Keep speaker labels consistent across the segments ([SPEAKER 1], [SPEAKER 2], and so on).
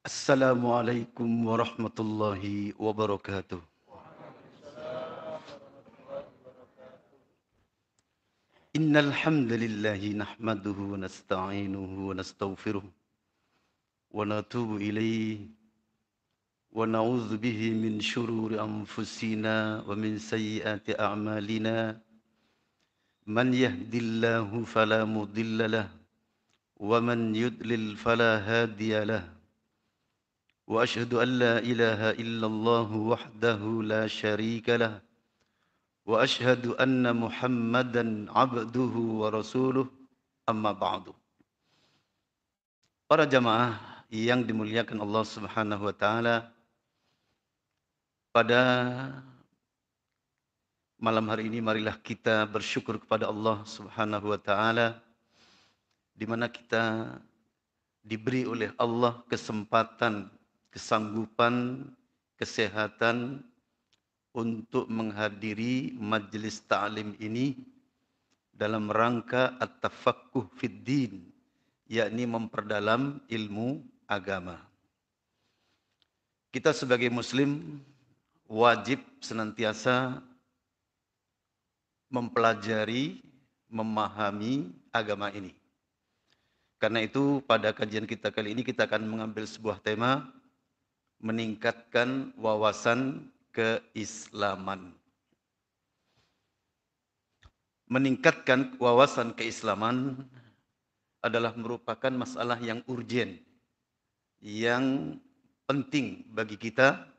[SPEAKER 1] Assalamualaikum warahmatullahi wabarakatuh. Innal hamdalillahi nahmaduhu wa nasta'inuhu wa nastaghfiruh wa natubu ilayhi wa na'udzu bihi min shururi anfusina wa min sayyiati a'malina. Man yahdillahu fala mudilla lahu wa man yudlil fala hadiya lahu. Wa ashhadu an la ilaha illallah wahdahu la syarika lahu. وأشهد أن محمدا عبده ورسوله أما بعد. Para jamaah yang dimuliakan Allah Subhanahu wa taala, pada malam hari ini marilah kita bersyukur kepada Allah Subhanahu wa taala di mana kita diberi oleh Allah kesempatan, kesanggupan, kesehatan untuk menghadiri majelis ta'lim ini dalam rangka at-tafaqquh fid din, yakni memperdalam ilmu agama. Kita sebagai muslim wajib senantiasa mempelajari, memahami agama ini. Karena itu pada kajian kita kali ini kita akan mengambil sebuah tema meningkatkan wawasan keislaman. Meningkatkan wawasan keislaman adalah merupakan masalah yang urgen, yang penting bagi kita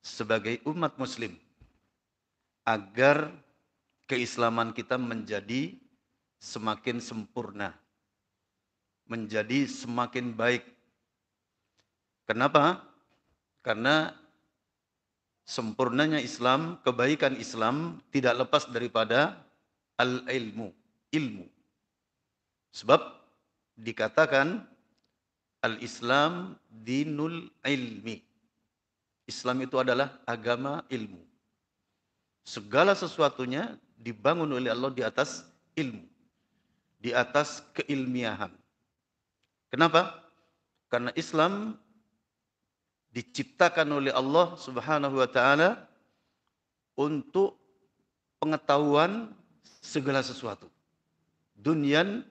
[SPEAKER 1] sebagai umat muslim agar keislaman kita menjadi semakin sempurna, menjadi semakin baik. Kenapa? Karena sempurnanya Islam, kebaikan Islam tidak lepas daripada al-ilmu, ilmu. Sebab dikatakan al-Islam dinul ilmi. Islam itu adalah agama ilmu. Segala sesuatunya dibangun oleh Allah di atas ilmu, di atas keilmiahan. Kenapa? Karena Islam diciptakan oleh Allah Subhanahu wa taala untuk pengetahuan segala sesuatu. Dunyan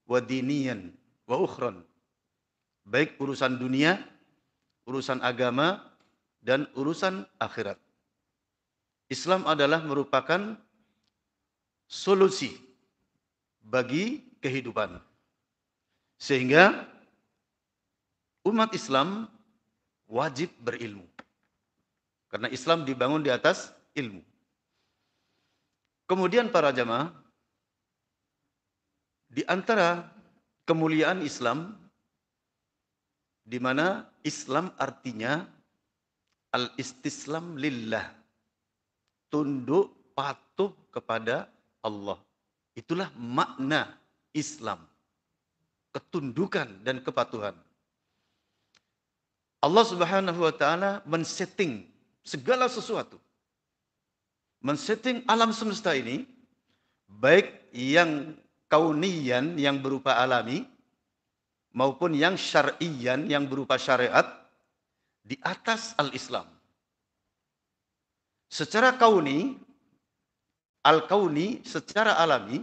[SPEAKER 1] wa diniyan wa ukhran. Baik urusan dunia, urusan agama, dan urusan akhirat. Islam adalah merupakan solusi bagi kehidupan. Sehingga umat Islam wajib berilmu. Karena Islam dibangun di atas ilmu. Kemudian para jamaah, di antara kemuliaan Islam, di mana Islam artinya al-istislam lillah, tunduk patuh kepada Allah. Itulah makna Islam, ketundukan dan kepatuhan. Allah Subhanahu wa taala men-setting segala sesuatu. Men-setting alam semesta ini, baik yang kaunian yang berupa alami maupun yang syar'iyan yang berupa syariat di atas al-Islam. Secara kauni, al-kauni secara alami,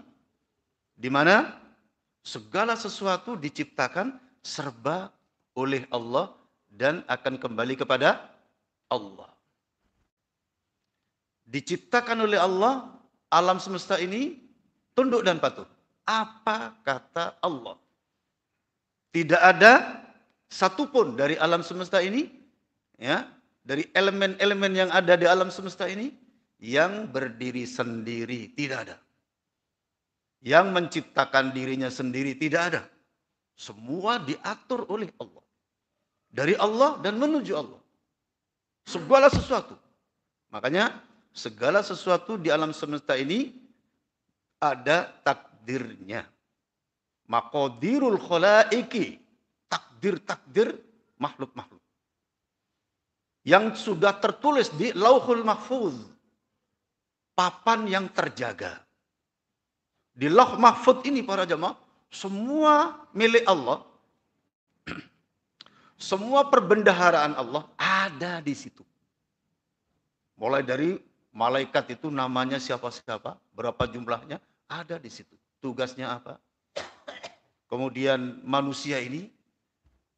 [SPEAKER 1] di mana segala sesuatu diciptakan serba oleh Allah dan akan kembali kepada Allah. Diciptakan oleh Allah, alam semesta ini tunduk dan patuh. Apa kata Allah? Tidak ada satupun dari alam semesta ini, ya, dari elemen-elemen yang ada di alam semesta ini yang berdiri sendiri, tidak ada. Yang menciptakan dirinya sendiri, tidak ada. Semua diatur oleh Allah. Dari Allah dan menuju Allah. Segala sesuatu. Makanya segala sesuatu di alam semesta ini ada takdirnya. Maqadirul khalaiki. Takdir-takdir makhluk-makhluk. Yang sudah tertulis di Lauhul Mahfuz. Papan yang terjaga. Di Lauh Mahfuz ini para jemaah, semua milik Allah. Semua perbendaharaan Allah ada di situ. Mulai dari malaikat itu namanya siapa-siapa, berapa jumlahnya, ada di situ. Tugasnya apa? Kemudian manusia ini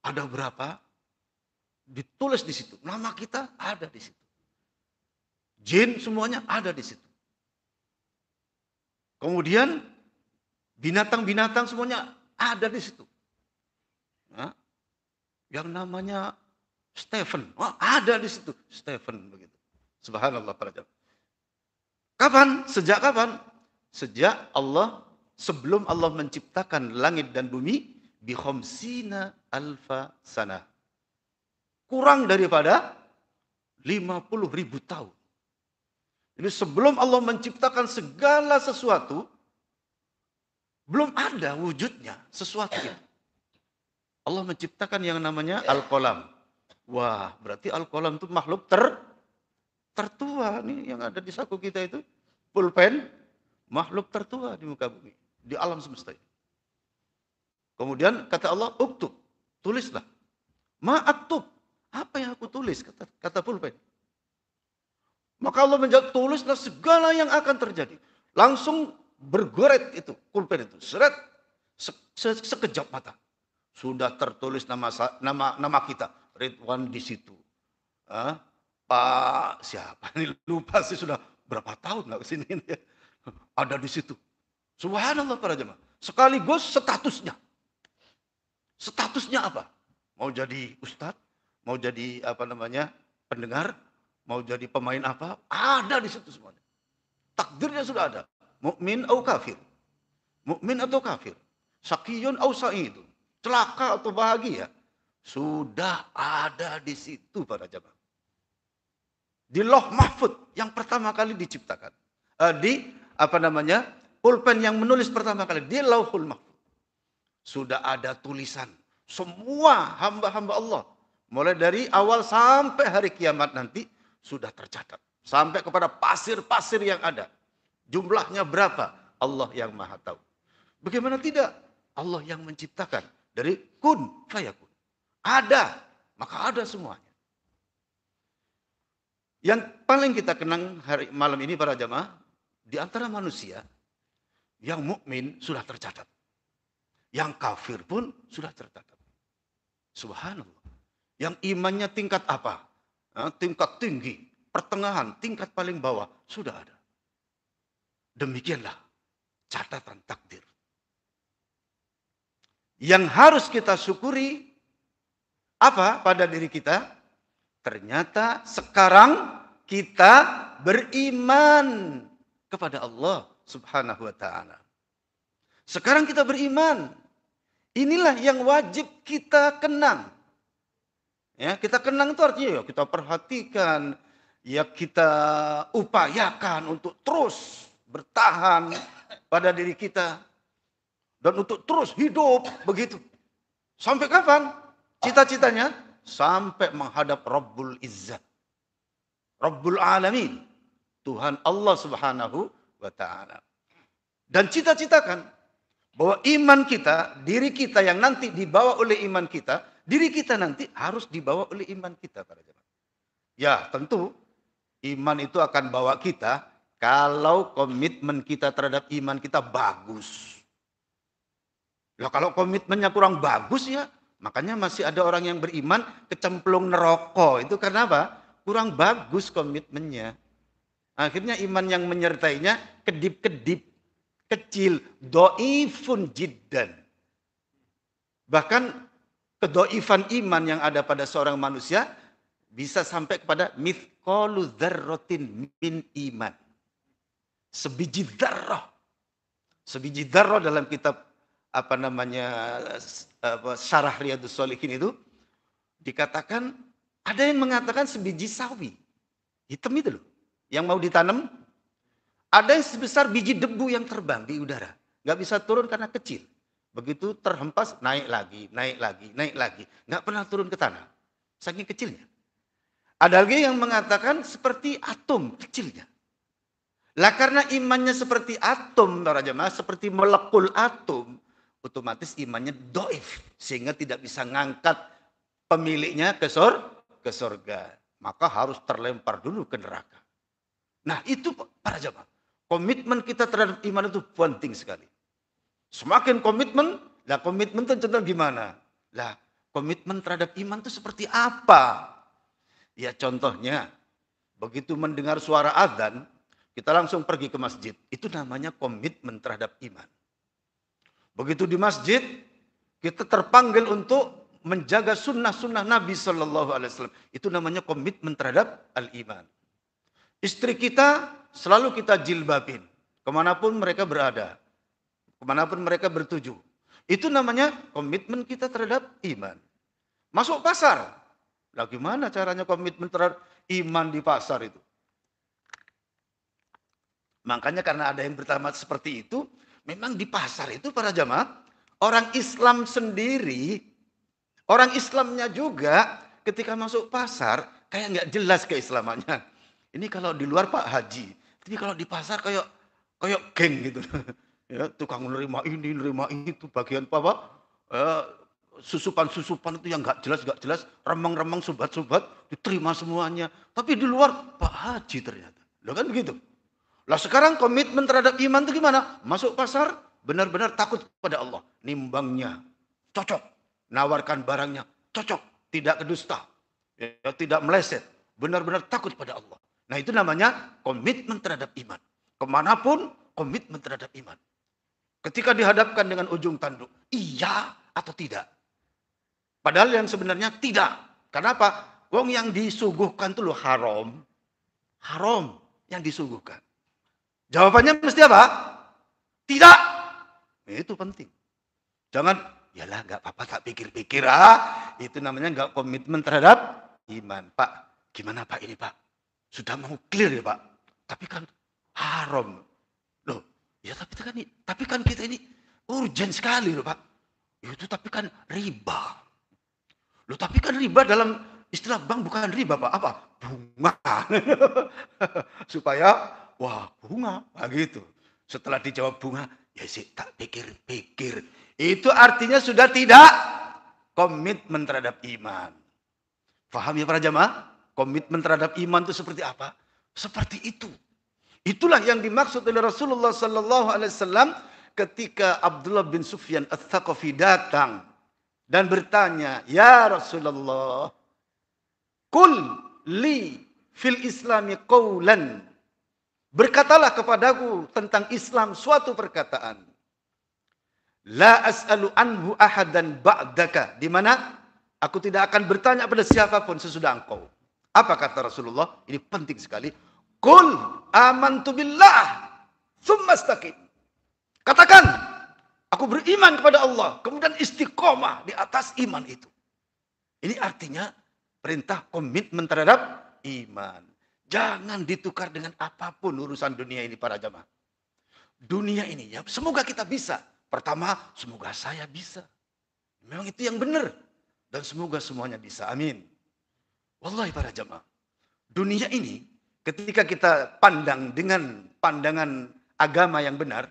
[SPEAKER 1] ada berapa? Ditulis di situ. Nama kita ada di situ. Jin semuanya ada di situ. Kemudian binatang-binatang semuanya ada di situ. Nah, yang namanya Stephen, ada di situ. Stephen begitu. Subhanallah para jamaah. Kapan? Sejak kapan? Sejak Allah, sebelum Allah menciptakan langit dan bumi, bi khamsina alfa sana. Kurang daripada 50.000 tahun. Jadi sebelum Allah menciptakan segala sesuatu, belum ada wujudnya sesuatu itu. Allah menciptakan yang namanya Al-Qalam. Wah, berarti Al-Qalam itu makhluk tertua nih yang ada di saku kita itu. Pulpen, makhluk tertua di muka bumi, di alam semesta ini. Kemudian kata Allah, uktub, tulislah. Ma'aktub, apa yang aku tulis, kata pulpen. Maka Allah menjawab, tulislah segala yang akan terjadi. Langsung bergoret itu, pulpen itu. Seret, sekejap mata. Sudah tertulis nama kita. Ridwan di situ. Pak siapa? Ini lupa sih, sudah berapa tahun nggak kesini. Ada di situ. Subhanallah para jemaah. Sekaligus statusnya. Statusnya apa? Mau jadi ustadz? Mau jadi pendengar? Mau jadi pemain apa? Ada di situ semuanya. Takdirnya sudah ada. Mukmin atau kafir. Mukmin atau kafir. Syaqiyun atau sa'idun. Celaka atau bahagia. Sudah ada di situ para jemaah. Di Lauh Mahfud yang pertama kali diciptakan. Pulpen yang menulis pertama kali di Lauhul Mahfud. Sudah ada tulisan semua hamba-hamba Allah. Mulai dari awal sampai hari kiamat nanti sudah tercatat. Sampai kepada pasir-pasir yang ada. Jumlahnya berapa? Allah yang maha tahu. Bagaimana tidak? Allah yang menciptakan. Dari kun fayakun. Ada. Maka ada semuanya. Yang paling kita kenang malam ini para jamaah. Di antara manusia. Yang mukmin sudah tercatat. Yang kafir pun sudah tercatat. Subhanallah. Yang imannya tingkat apa? Tingkat tinggi, pertengahan, tingkat paling bawah. Sudah ada. Demikianlah catatan takdir. Yang harus kita syukuri apa pada diri kita? Ternyata sekarang kita beriman kepada Allah Subhanahu wa ta'ala. Sekarang kita beriman. Inilah yang wajib kita kenang. Ya, kita kenang itu artinya ya kita perhatikan, ya kita upayakan untuk terus bertahan pada diri kita. Dan untuk terus hidup begitu. Sampai kapan? Cita-citanya sampai menghadap Rabbul Izzat. Rabbul Alamin. Tuhan Allah Subhanahu wa ta'ala. Dan cita-citakan bahwa iman kita, diri kita yang nanti dibawa oleh iman kita, diri kita nanti harus dibawa oleh iman kita para jemaah. Ya, tentu iman itu akan bawa kita kalau komitmen kita terhadap iman kita bagus. Lah kalau komitmennya kurang bagus ya, makanya masih ada orang yang beriman kecemplung neraka. Itu karena apa? Kurang bagus komitmennya. Akhirnya iman yang menyertainya kedip-kedip, kecil, do'ifun jiddan. Bahkan kedoifan iman yang ada pada seorang manusia bisa sampai kepada mithqalu dzarratin min iman. Sebiji dzarrah. Sebiji dzarrah dalam kitab Syarah Riyadhus Shalihin itu dikatakan, ada yang mengatakan sebiji sawi. Hitam itu loh. Yang mau ditanam. Ada yang sebesar biji debu yang terbang di udara. Nggak bisa turun karena kecil. Begitu terhempas, naik lagi, naik lagi, naik lagi. Nggak pernah turun ke tanah. Saking kecilnya. Ada lagi yang mengatakan seperti atom kecilnya. Lah karena imannya seperti atom, para jemaah, seperti molekul atom, otomatis imannya doif. Sehingga tidak bisa ngangkat pemiliknya ke surga. Maka harus terlempar dulu ke neraka. Nah itu para jamaah. Komitmen kita terhadap iman itu penting sekali. Semakin komitmen, lah komitmen itu contoh gimana? Lah komitmen terhadap iman itu seperti apa? Ya contohnya, begitu mendengar suara azan, kita langsung pergi ke masjid. Itu namanya komitmen terhadap iman. Begitu di masjid, kita terpanggil untuk menjaga sunnah-sunnah Nabi Shallallahu Alaihi Wasallam. Itu namanya komitmen terhadap al-iman. Istri kita selalu kita jilbabin, kemanapun mereka berada, kemanapun mereka bertuju. Itu namanya komitmen kita terhadap iman. Masuk pasar, lah gimana caranya komitmen terhadap iman di pasar itu? Makanya karena ada yang pertama seperti itu, memang di pasar itu para jamaah, orang Islam sendiri, orang Islamnya juga ketika masuk pasar, kayak nggak jelas keislamannya. Ini kalau di luar Pak Haji, tapi kalau di pasar kayak geng gitu. Ya, tukang nerima ini, nerima itu, bagian apa? Susupan-susupan itu yang nggak jelas, remang-remang, subat-subat, diterima semuanya. Tapi di luar Pak Haji ternyata. Loh kan begitu. Lah sekarang komitmen terhadap iman itu gimana? Masuk pasar, benar-benar takut kepada Allah. Nimbangnya cocok, nawarkan barangnya cocok, tidak kedusta, ya, tidak meleset, benar-benar takut pada Allah. Nah itu namanya komitmen terhadap iman. Kemanapun komitmen terhadap iman. Ketika dihadapkan dengan ujung tanduk, iya atau tidak? Padahal yang sebenarnya tidak. Kenapa? Wong yang disuguhkan itu loh haram. Haram yang disuguhkan. Jawabannya mesti apa? Tidak. Itu penting. Jangan, yalah nggak apa-apa tak pikir-pikir. Itu namanya nggak komitmen terhadap iman. Pak, gimana Pak ini Pak? Sudah mau clear ya Pak? Tapi kan haram. Loh, ya tapi kan kita ini urgent sekali loh Pak. Itu tapi kan riba. Loh tapi kan riba dalam istilah bank bukan riba Pak. Apa? Bunga. Supaya wah bunga, gitu. Setelah dijawab bunga, ya sih tak pikir-pikir. Itu artinya sudah tidak komitmen terhadap iman. Paham ya para jamaah? Komitmen terhadap iman itu seperti apa? Seperti itu. Itulah yang dimaksud oleh Rasulullah Sallallahu Alaihi Wasallam ketika Abdullah bin Sufyan Ats-Tsaqafi datang dan bertanya, ya Rasulullah, kul li fil Islami qawlan. Berkatalah kepadaku tentang Islam suatu perkataan. La as'alu anhu ahadan ba'daka. Di mana aku tidak akan bertanya pada siapapun sesudah engkau. Apa kata Rasulullah? Ini penting sekali. Qul amantu billah tsumma istaqim. Katakan, aku beriman kepada Allah, kemudian istiqomah di atas iman itu. Ini artinya perintah komitmen terhadap iman. Jangan ditukar dengan apapun urusan dunia ini para jamaah. Dunia ini ya, semoga kita bisa. Pertama, semoga saya bisa. Memang itu yang benar. Dan semoga semuanya bisa. Amin. Wallahi para jamaah. Dunia ini ketika kita pandang dengan pandangan agama yang benar.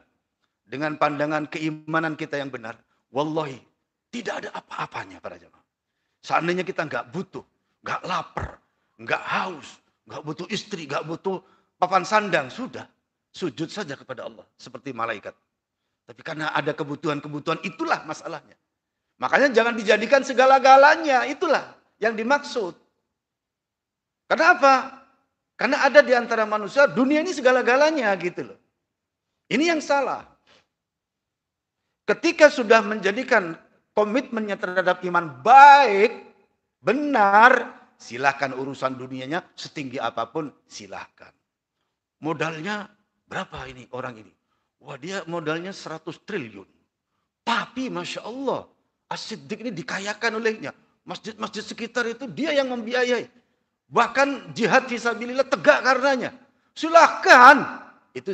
[SPEAKER 1] Dengan pandangan keimanan kita yang benar. Wallahi tidak ada apa-apanya para jamaah. Seandainya kita nggak butuh, nggak lapar, nggak haus. Gak butuh istri, gak butuh papan sandang. Sudah, sujud saja kepada Allah. Seperti malaikat. Tapi karena ada kebutuhan-kebutuhan, itulah masalahnya. Makanya jangan dijadikan segala-galanya. Itulah yang dimaksud. Kenapa? Karena ada di antara manusia, dunia ini segala-galanya gitu loh. Ini yang salah. Ketika sudah menjadikan komitmennya terhadap iman baik, benar, silahkan urusan dunianya setinggi apapun, silahkan. Modalnya berapa ini orang ini? Wah dia modalnya 100 triliun. Tapi Masya Allah, As-Siddiq ini dikayakan olehnya. Masjid-masjid sekitar itu dia yang membiayai. Bahkan jihad fisabilillah tegak karenanya. Silahkan. Itu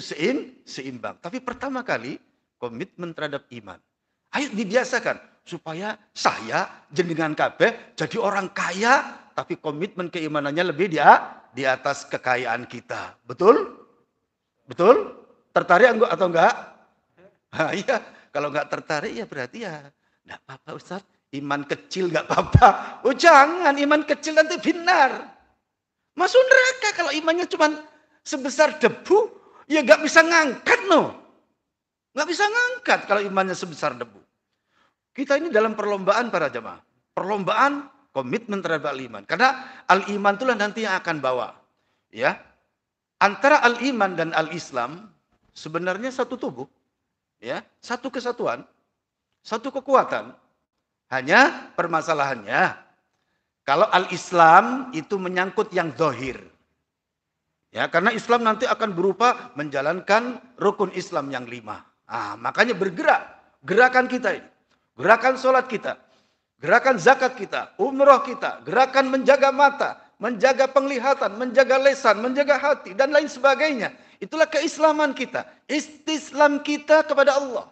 [SPEAKER 1] seimbang. Tapi pertama kali komitmen terhadap iman. Ayo dibiasakan. Supaya saya jenengan kabeh jadi orang kaya. Tapi komitmen keimanannya lebih di atas kekayaan kita. Betul? Betul? Tertarik atau enggak? Nah, iya. Kalau enggak tertarik ya berarti ya enggak apa-apa Ustaz. Iman kecil gak apa-apa. Oh jangan, iman kecil nanti binar. Masuk neraka kalau imannya cuma sebesar debu, ya gak bisa ngangkat no. Gak bisa ngangkat kalau imannya sebesar debu. Kita ini dalam perlombaan para jemaah. Perlombaan komitmen terhadap al-iman. Karena al-iman itulah nanti yang akan bawa. Ya, antara al-iman dan al-Islam sebenarnya satu tubuh, ya, satu kesatuan, satu kekuatan. Hanya permasalahannya, kalau al-Islam itu menyangkut yang zahir. Ya, karena Islam nanti akan berupa menjalankan rukun Islam yang 5. Makanya bergerak, gerakan kita ini, gerakan sholat kita, gerakan zakat kita, umroh kita, gerakan menjaga mata, menjaga penglihatan, menjaga lisan, menjaga hati, dan lain sebagainya. Itulah keislaman kita. Istislam kita kepada Allah.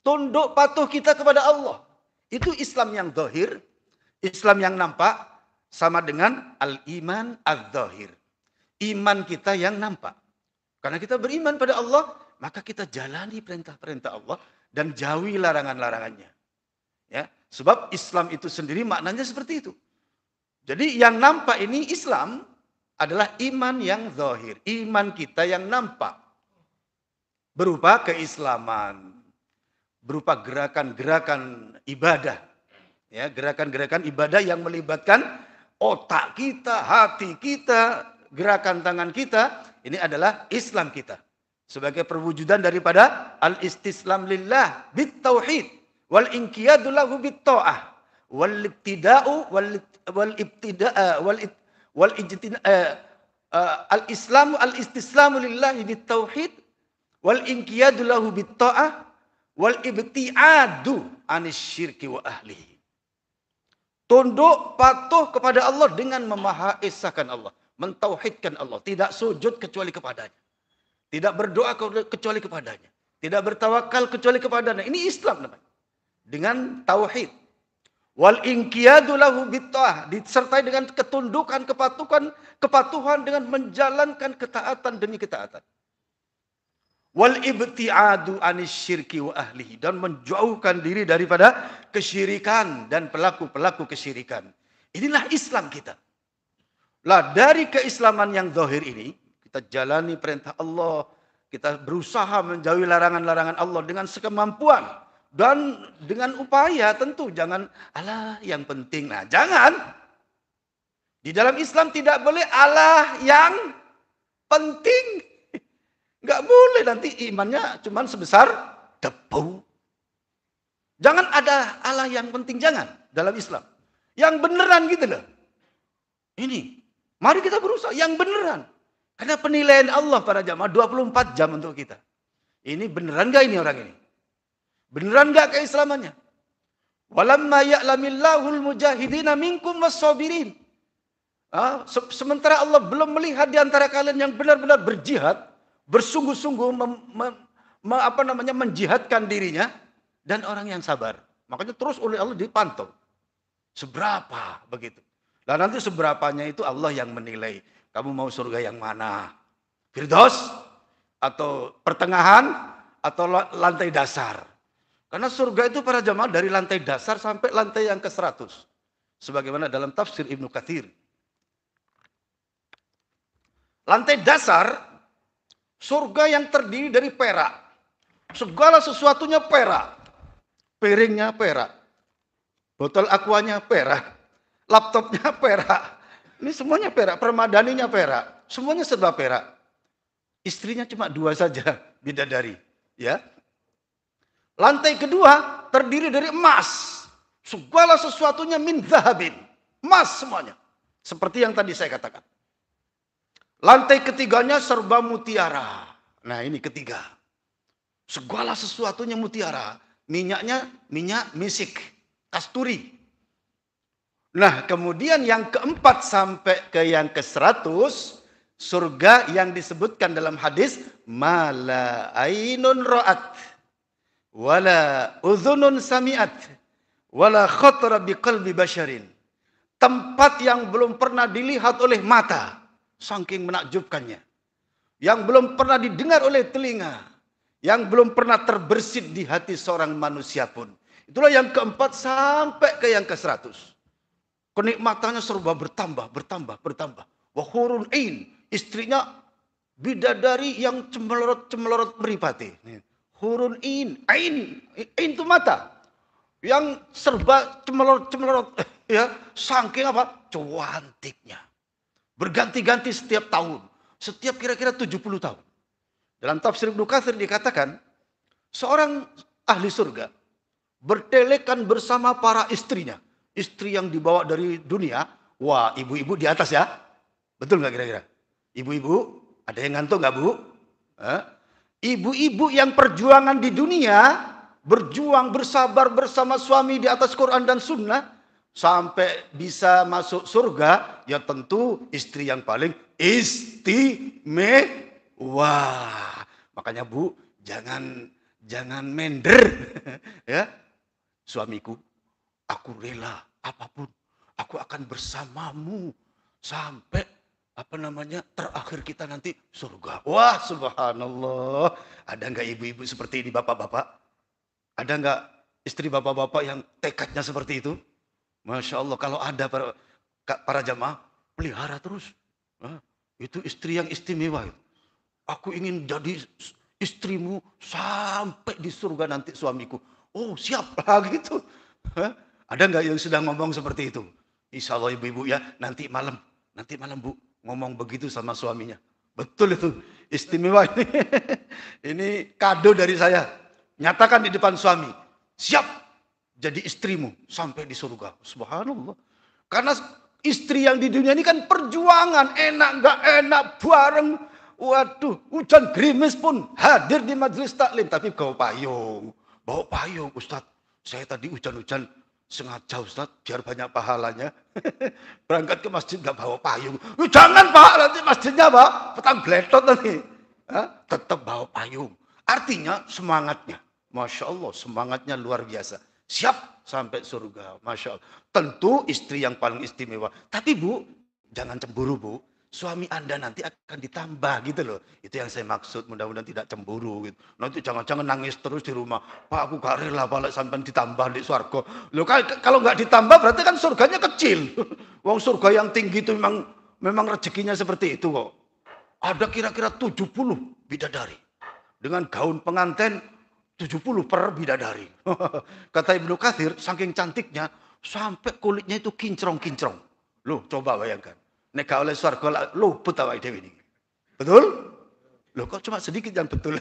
[SPEAKER 1] Tunduk patuh kita kepada Allah. Itu Islam yang zahir. Islam yang nampak sama dengan al-iman al-zahir. Iman kita yang nampak. Karena kita beriman pada Allah, maka kita jalani perintah-perintah Allah dan jauhi larangan-larangannya. Ya, sebab Islam itu sendiri maknanya seperti itu. Jadi yang nampak ini Islam adalah iman yang zahir. Iman kita yang nampak. Berupa keislaman. Berupa gerakan-gerakan ibadah. Ya, gerakan-gerakan ibadah yang melibatkan otak kita, hati kita, gerakan tangan kita. Ini adalah Islam kita. Sebagai perwujudan daripada al-istislam lillah bit tauhid wal inqiyadu lahu bit ta'ah. Wal ibtida'u wal ibtida'a wal al-islamu al-istislamu lillahi bit tauhid wal inqiyadu lahu bit ta'ah wal ibti'adu anis syirki wa ahlihi. Tunduk patuh kepada Allah dengan memahaesahkan Allah, mentauhidkan Allah, tidak sujud kecuali kepadanya, tidak berdoa kecuali kepadanya, tidak bertawakal kecuali kepadanya. Ini Islam namanya. Dengan tauhid. Wal inqiyadu lahu bitta'ah, disertai dengan ketundukan, kepatuhan dengan menjalankan ketaatan demi ketaatan. Wal ibti'adu anis syirki wa ahlihi, dan menjauhkan diri daripada kesyirikan dan pelaku-pelaku kesyirikan. Inilah Islam kita. Lah dari keislaman yang zahir ini, kita jalani perintah Allah, kita berusaha menjauhi larangan-larangan Allah dengan sekemampuan. Dan dengan upaya tentu jangan Allah yang penting. Nah jangan. Di dalam Islam tidak boleh Allah yang penting. Nggak boleh, nanti imannya cuma sebesar debu. Jangan ada Allah yang penting, jangan dalam Islam. Yang beneran gitu loh. Ini, mari kita berusaha yang beneran. Karena penilaian Allah para jamaah 24 jam untuk kita. Ini beneran gak ini orang ini? Beneran gak keislamannya? Walamma ya'lamillahul mujahidina minkum was-sabirin. Sementara Allah belum melihat di antara kalian yang benar-benar berjihad, bersungguh-sungguh menjihadkan dirinya, dan orang yang sabar. Makanya terus oleh Allah dipantau. Seberapa begitu. Dan nanti seberapanya itu Allah yang menilai. Kamu mau surga yang mana? Firdaus? Atau pertengahan? Atau lantai dasar? Karena surga itu para jamaah dari lantai dasar sampai lantai yang ke-100. Sebagaimana dalam tafsir Ibnu Katsir. Lantai dasar, surga yang terdiri dari perak. Segala sesuatunya perak. Piringnya perak. Botol aquanya perak. Laptopnya perak. Ini semuanya perak. Permadaninya perak. Semuanya serba perak. Istrinya cuma 2 saja, bidadari. Ya. Lantai kedua terdiri dari emas. Segala sesuatunya min zahabin. Emas semuanya. Seperti yang tadi saya katakan. Lantai ketiganya serba mutiara. Nah ini ketiga. Segala sesuatunya mutiara. Minyaknya minyak misik. Kasturi. Nah kemudian yang keempat sampai ke yang ke-100. Surga yang disebutkan dalam hadis. Mala ainun ra'at. Wala udhunun sami'at. Wala khatara biqalbi basyarin. Tempat yang belum pernah dilihat oleh mata. Saking menakjubkannya. Yang belum pernah didengar oleh telinga. Yang belum pernah terbersit di hati seorang manusia pun. Itulah yang keempat sampai ke yang ke-100. Kenikmatannya serba bertambah, bertambah, bertambah. Wa hurun ain, istrinya bidadari yang cemelorot-cemelorot meripati. Hurun ain itu mata. Yang serba cemelorot-cemelorot, ya, saking apa? Cantiknya. Berganti-ganti setiap tahun. Setiap kira-kira 70 tahun. Dalam tafsir Ibnu Katsir dikatakan, seorang ahli surga bertelekan bersama para istrinya. Istri yang dibawa dari dunia. Wah, ibu-ibu di atas ya. Betul nggak kira-kira? Ibu-ibu, ada yang ngantuk nggak Bu? Ibu-ibu yang perjuangan di dunia, berjuang bersabar bersama suami di atas Quran dan Sunnah, sampai bisa masuk surga, ya tentu istri yang paling istimewa. Makanya Bu, jangan minder, ya. Suamiku, aku rela apapun, aku akan bersamamu sampai terakhir kita nanti surga. Wah, subhanallah. Ada nggak ibu-ibu seperti ini, bapak-bapak? Ada nggak istri bapak-bapak yang tekadnya seperti itu? Masya Allah, kalau ada para jamaah, pelihara terus. Itu istri yang istimewa. Aku ingin jadi istrimu sampai di surga nanti suamiku. Oh, siap lah gitu. Ada nggak yang sedang ngomong seperti itu? Insya Allah ibu-ibu ya, nanti malam Bu ngomong begitu sama suaminya. Betul itu, istimewa ini. Ini kado dari saya. Nyatakan di depan suami, siap jadi istrimu sampai di surga. Subhanallah. Karena istri yang di dunia ini kan perjuangan, enak nggak enak bareng. Waduh, hujan gerimis pun hadir di majelis taklim, tapi bawa payung. Ustadz, saya tadi hujan-hujan sengaja Ustadz, biar banyak pahalanya. Berangkat ke masjid nggak bawa payung. Jangan Pak, nanti masjidnya Pak, petang bletot nanti. Tetap bawa payung. Artinya semangatnya. Masya Allah, semangatnya luar biasa. Siap sampai surga. Masya Allah. Tentu istri yang paling istimewa. Tapi Bu, jangan cemburu Bu. Suami Anda nanti akan ditambah gitu loh. Itu yang saya maksud, mudah-mudahan tidak cemburu gitu. Nanti jangan-jangan nangis terus di rumah. Pak, aku gak rela balik sampai ditambah di surga. Loh, kalau nggak ditambah berarti kan surganya kecil. Wong surga yang tinggi itu memang rezekinya seperti itu kok. Ada kira-kira 70 bidadari. Dengan gaun pengantin 70 per bidadari. Kata Ibnu Katsir, saking cantiknya sampai kulitnya itu kincrong-kincrong. Loh, coba bayangkan. Nek oleh swarga luput awake dhewe ini. Betul? Loh kok cuma sedikit yang betul.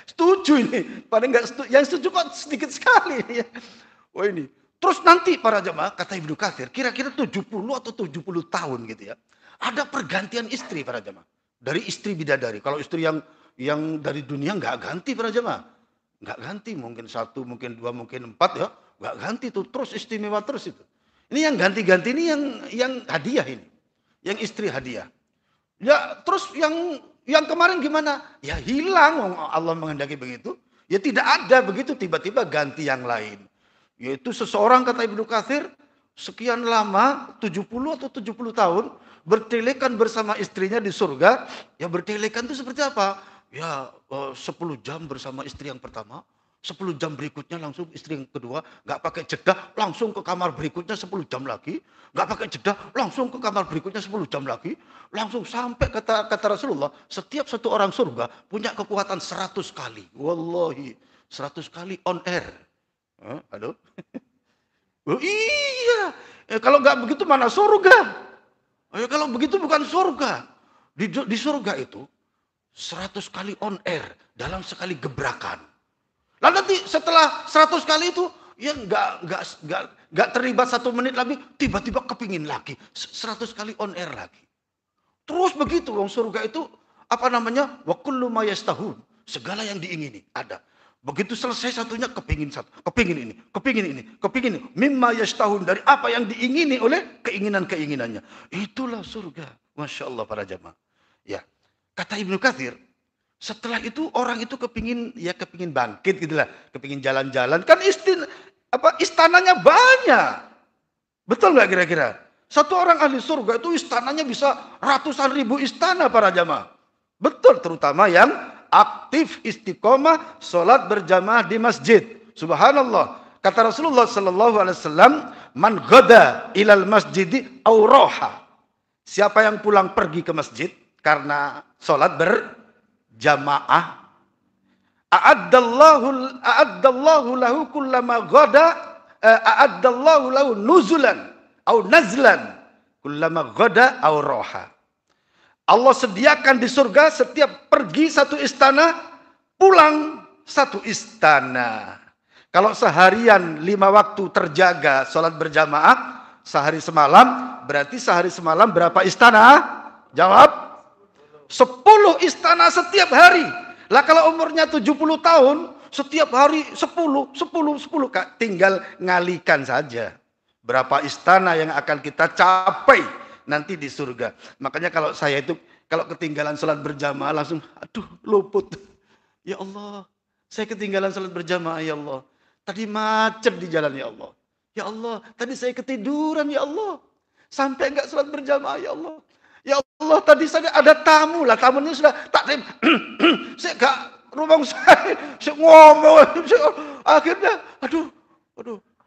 [SPEAKER 1] Setuju ini. Paling enggak setuju. Yang setuju kok sedikit sekali. Oh ini. Terus nanti para jemaah, kata Ibnu Katsir, kira-kira 70 atau 70 tahun gitu ya. Ada pergantian istri para jemaah. Dari istri bidadari. Kalau istri yang dari dunia enggak ganti para jemaah. Enggak ganti. Mungkin 1, mungkin 2, mungkin 4 ya. Enggak ganti tuh. Terus istimewa terus itu. Ini yang ganti-ganti ini yang hadiah ini. Yang istri hadiah. Ya, terus yang kemarin gimana? Ya hilang, Allah menghendaki begitu. Ya tidak ada begitu, tiba-tiba ganti yang lain. Yaitu seseorang, kata Ibnu Katsir, sekian lama, 70 atau 70 tahun, bertelekan bersama istrinya di surga. Ya bertelekan itu seperti apa? Ya 10 jam bersama istri yang pertama. 10 jam berikutnya langsung istri yang kedua, nggak pakai jeda, langsung ke kamar berikutnya 10 jam lagi, nggak pakai jeda, langsung ke kamar berikutnya 10 jam lagi, langsung sampai kata Rasulullah, setiap satu orang surga punya kekuatan 100 kali, wallahi 100 kali on air. Aduh, oh, iya, kalau nggak begitu mana surga? Kalau begitu bukan surga. Di surga itu 100 kali on air dalam sekali gebrakan. Lalu nanti setelah 100 kali itu, ya nggak terlibat 1 menit lagi, tiba-tiba kepingin lagi. 100 kali on air lagi. Terus begitu, wong surga itu, wa kullu ma yastahun. Segala yang diingini, ada. Begitu selesai satunya, kepingin ini. Mimma yastahun, dari apa yang diingini oleh keinginan-keinginannya. Itulah surga. Masya Allah para jamaah. Ya, kata Ibnu Katsir, setelah itu orang itu kepingin bangkit gitulah, kepingin jalan-jalan. Kan istananya banyak. Betul nggak kira-kira? Satu orang ahli surga itu istananya bisa ratusan ribu istana para jamaah. Betul, terutama yang aktif istiqomah sholat berjamaah di masjid. Subhanallah. Kata Rasulullah sallallahu alaihi wasallam, "Man ghada ilal masjidi aw roha." Siapa yang pulang pergi ke masjid karena sholat berjamaah, a'addallahu lahu kullama ghada, a'addallahu lahu nuzulan aw nazlan kullama ghada aw roha. Allah sediakan di surga setiap pergi satu istana, pulang satu istana. Kalau seharian 5 waktu terjaga sholat berjamaah, sehari semalam, berarti sehari semalam berapa istana? Jawab, 10 istana setiap hari. Lah kalau umurnya 70 tahun, setiap hari 10. Tinggal ngalikan saja. Berapa istana yang akan kita capai nanti di surga. Makanya kalau saya itu, kalau ketinggalan sholat berjamaah langsung, aduh luput. Ya Allah, saya ketinggalan sholat berjamaah ya Allah. Tadi macet di jalan ya Allah. Ya Allah, tadi saya ketiduran ya Allah. Sampai enggak sholat berjamaah ya Allah. Ya Allah, tadi saya ada tamu lah. Tamunya sudah takdim. Saya enggak, rumah saya ngomong. Akhirnya, aduh.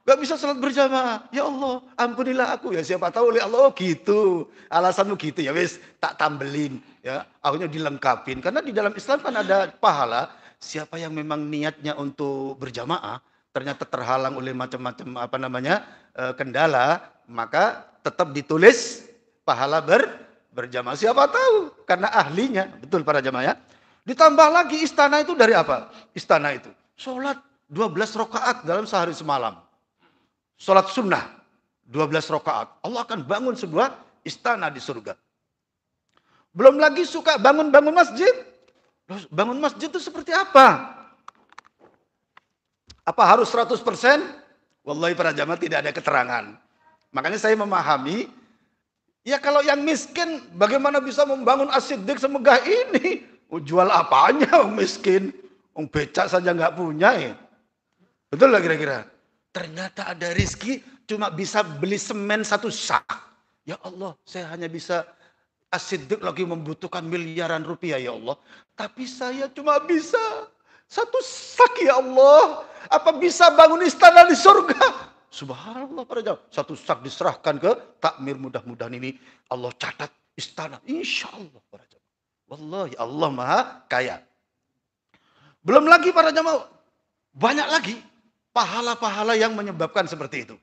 [SPEAKER 1] Enggak bisa sholat berjamaah. Ya Allah, ampunilah aku. Ya siapa tahu oleh Allah, oh gitu. Alasanmu gitu ya wis, tak tambelin. Ya, akhirnya dilengkapin. Karena di dalam Islam kan ada pahala. Siapa yang memang niatnya untuk berjamaah, ternyata terhalang oleh macam-macam kendala, maka tetap ditulis pahala berjamaah. Siapa tahu karena ahlinya, betul para jamaah ya. Ditambah lagi istana itu dari apa? Istana itu sholat 12 rakaat dalam sehari semalam. Sholat sunnah 12 rakaat. Allah akan bangun sebuah istana di surga. Belum lagi suka bangun-bangun masjid. Bangun masjid itu seperti apa? Apa harus 100%? Wallahi para jamaah tidak ada keterangan. Makanya saya memahami, ya kalau yang miskin bagaimana bisa membangun As-Siddiq semegah ini? Jual apanya miskin? Becak saja nggak punya ya. Betul lah kira-kira. Ternyata ada rizki cuma bisa beli semen 1 sak. Ya Allah, saya hanya bisa, As-Siddiq lagi membutuhkan miliaran rupiah ya Allah. Tapi saya cuma bisa 1 sak ya Allah. Apa bisa bangun istana di surga? Subhanallah para jamaah. 1 sak diserahkan ke takmir, mudah-mudahan ini Allah catat istana. Insya Allah para jamaah. Wallahi Allah maha kaya. Belum lagi para jamaah, banyak lagi pahala-pahala yang menyebabkan seperti itu.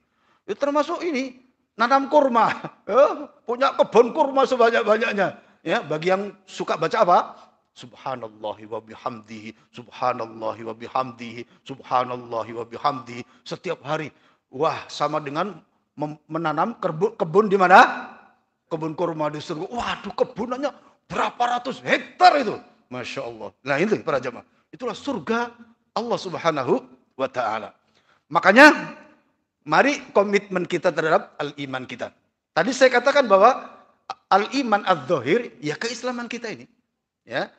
[SPEAKER 1] Itu termasuk ini, nanam kurma. Ya, punya kebun kurma sebanyak-banyaknya. Ya, bagi yang suka baca apa? Subhanallahi wa bihamdihi, subhanallahi wa bihamdihi, subhanallahi wa bihamdihi. Setiap hari. Wah, sama dengan menanam kebun di mana? Kebun kurma di surga. Waduh, kebunannya berapa ratus hektar itu. Masya Allah. Nah itu para jamaah. Itulah surga Allah subhanahu wa ta'ala. Makanya, mari komitmen kita terhadap al-iman kita. Tadi saya katakan bahwa al-iman adz-dzahir, ya keislaman kita ini. Ya.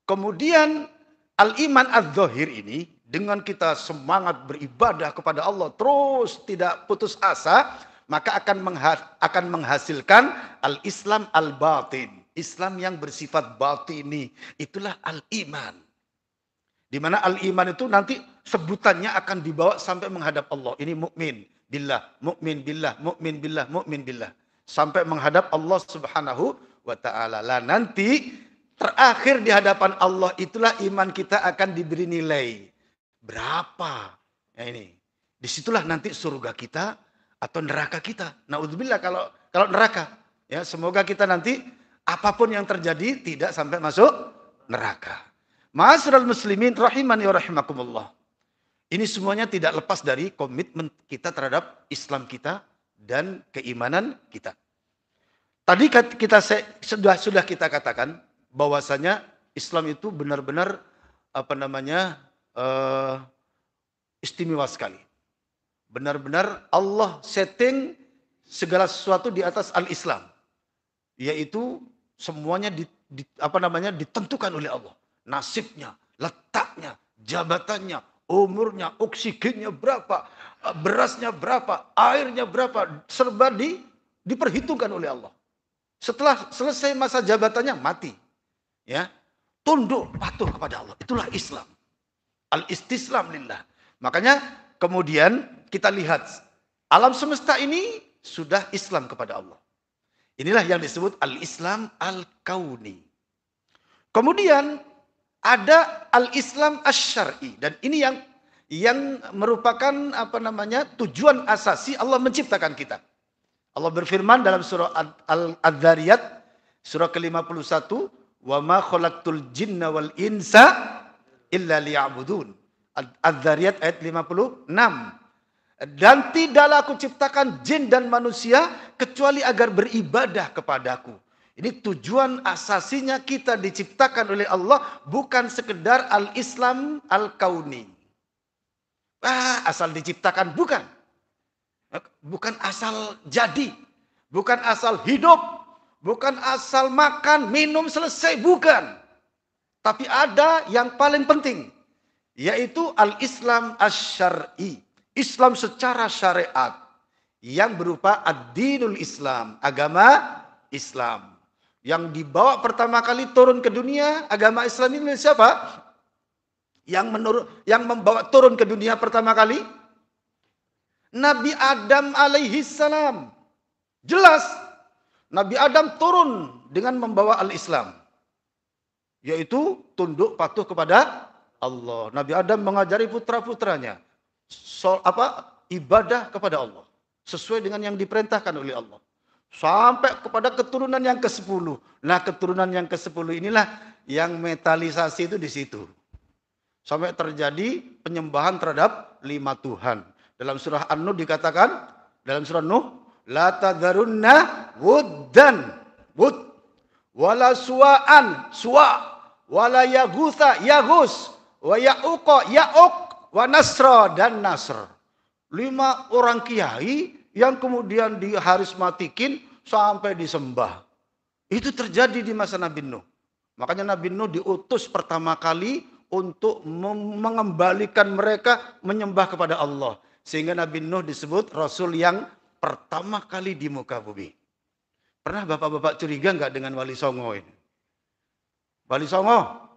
[SPEAKER 1] Kemudian al-iman adz-dzahir ini dengan kita semangat beribadah kepada Allah terus tidak putus asa, maka akan menghasilkan al-Islam al-batin. Islam yang bersifat batini, itulah al-iman. Di mana al-iman itu nanti sebutannya akan dibawa sampai menghadap Allah. Ini mukmin billah, mukmin billah, mukmin billah, mukmin billah. Sampai menghadap Allah Subhanahu wa ta'ala. Lah nanti terakhir di hadapan Allah itulah iman kita akan diberi nilai. Berapa? Ya ini. Disitulah nanti surga kita atau neraka kita. Naudzubillah kalau neraka. Ya, semoga kita nanti apapun yang terjadi tidak sampai masuk neraka. Ma'asyiral muslimin rahimani wa rahimakumullah. Ini semuanya tidak lepas dari komitmen kita terhadap Islam kita dan keimanan kita. Tadi sudah kita katakan bahwasanya Islam itu benar-benar istimewa sekali. Benar-benar Allah setting segala sesuatu di atas al-Islam. Yaitu semuanya ditentukan oleh Allah. Nasibnya, letaknya, jabatannya, umurnya, oksigennya berapa, berasnya berapa, airnya berapa, serba diperhitungkan oleh Allah. Setelah selesai masa jabatannya mati. Ya. Tunduk patuh kepada Allah. Itulah Islam. Al-istislam lillah. Makanya kemudian kita lihat alam semesta ini sudah Islam kepada Allah. Inilah yang disebut al-Islam al-kauni. Kemudian ada al-Islam asy-syar'i, dan ini yang merupakan tujuan asasi Allah menciptakan kita. Allah berfirman dalam surah Adz-Dzariyat surah ke-51, "Wa ma khalaqtul jinna wal insa illa liya'budun." Adz-Dzariyat ayat 56. Dan tidaklah aku ciptakan jin dan manusia kecuali agar beribadah kepadaku. Ini tujuan asasinya kita diciptakan oleh Allah, bukan sekedar al-Islam al-kauni. Asal diciptakan, bukan. Bukan asal jadi, bukan asal hidup, bukan asal makan, minum, selesai, bukan. Tapi ada yang paling penting, yaitu al-Islam asy-syar'i. Islam secara syariat yang berupa ad-dinul Islam, agama Islam. Yang dibawa pertama kali turun ke dunia, agama Islam ini siapa? Yang membawa turun ke dunia pertama kali? Nabi Adam alaihi salam. Jelas, Nabi Adam turun dengan membawa al-Islam. Yaitu tunduk patuh kepada Allah. Nabi Adam mengajari putra-putranya ibadah kepada Allah sesuai dengan yang diperintahkan oleh Allah, sampai kepada keturunan yang ke-10. Nah, keturunan yang ke-10 inilah yang metalisasi itu di situ, sampai terjadi penyembahan terhadap 5 Tuhan. Dalam surah An-Nur dikatakan, dalam surah Nuh, la tadharunna wuddan wala suwa'an wala yaghutha yaghus wa ya'uqa ya'uq wa Nasra dan Nasr. 5 orang kiai yang kemudian diharismatikin sampai disembah. Itu terjadi di masa Nabi Nuh. Makanya Nabi Nuh diutus pertama kali untuk mengembalikan mereka menyembah kepada Allah. Sehingga Nabi Nuh disebut Rasul yang pertama kali di muka bumi. Pernah bapak-bapak curiga nggak dengan Wali Songo ini? Wali Songo,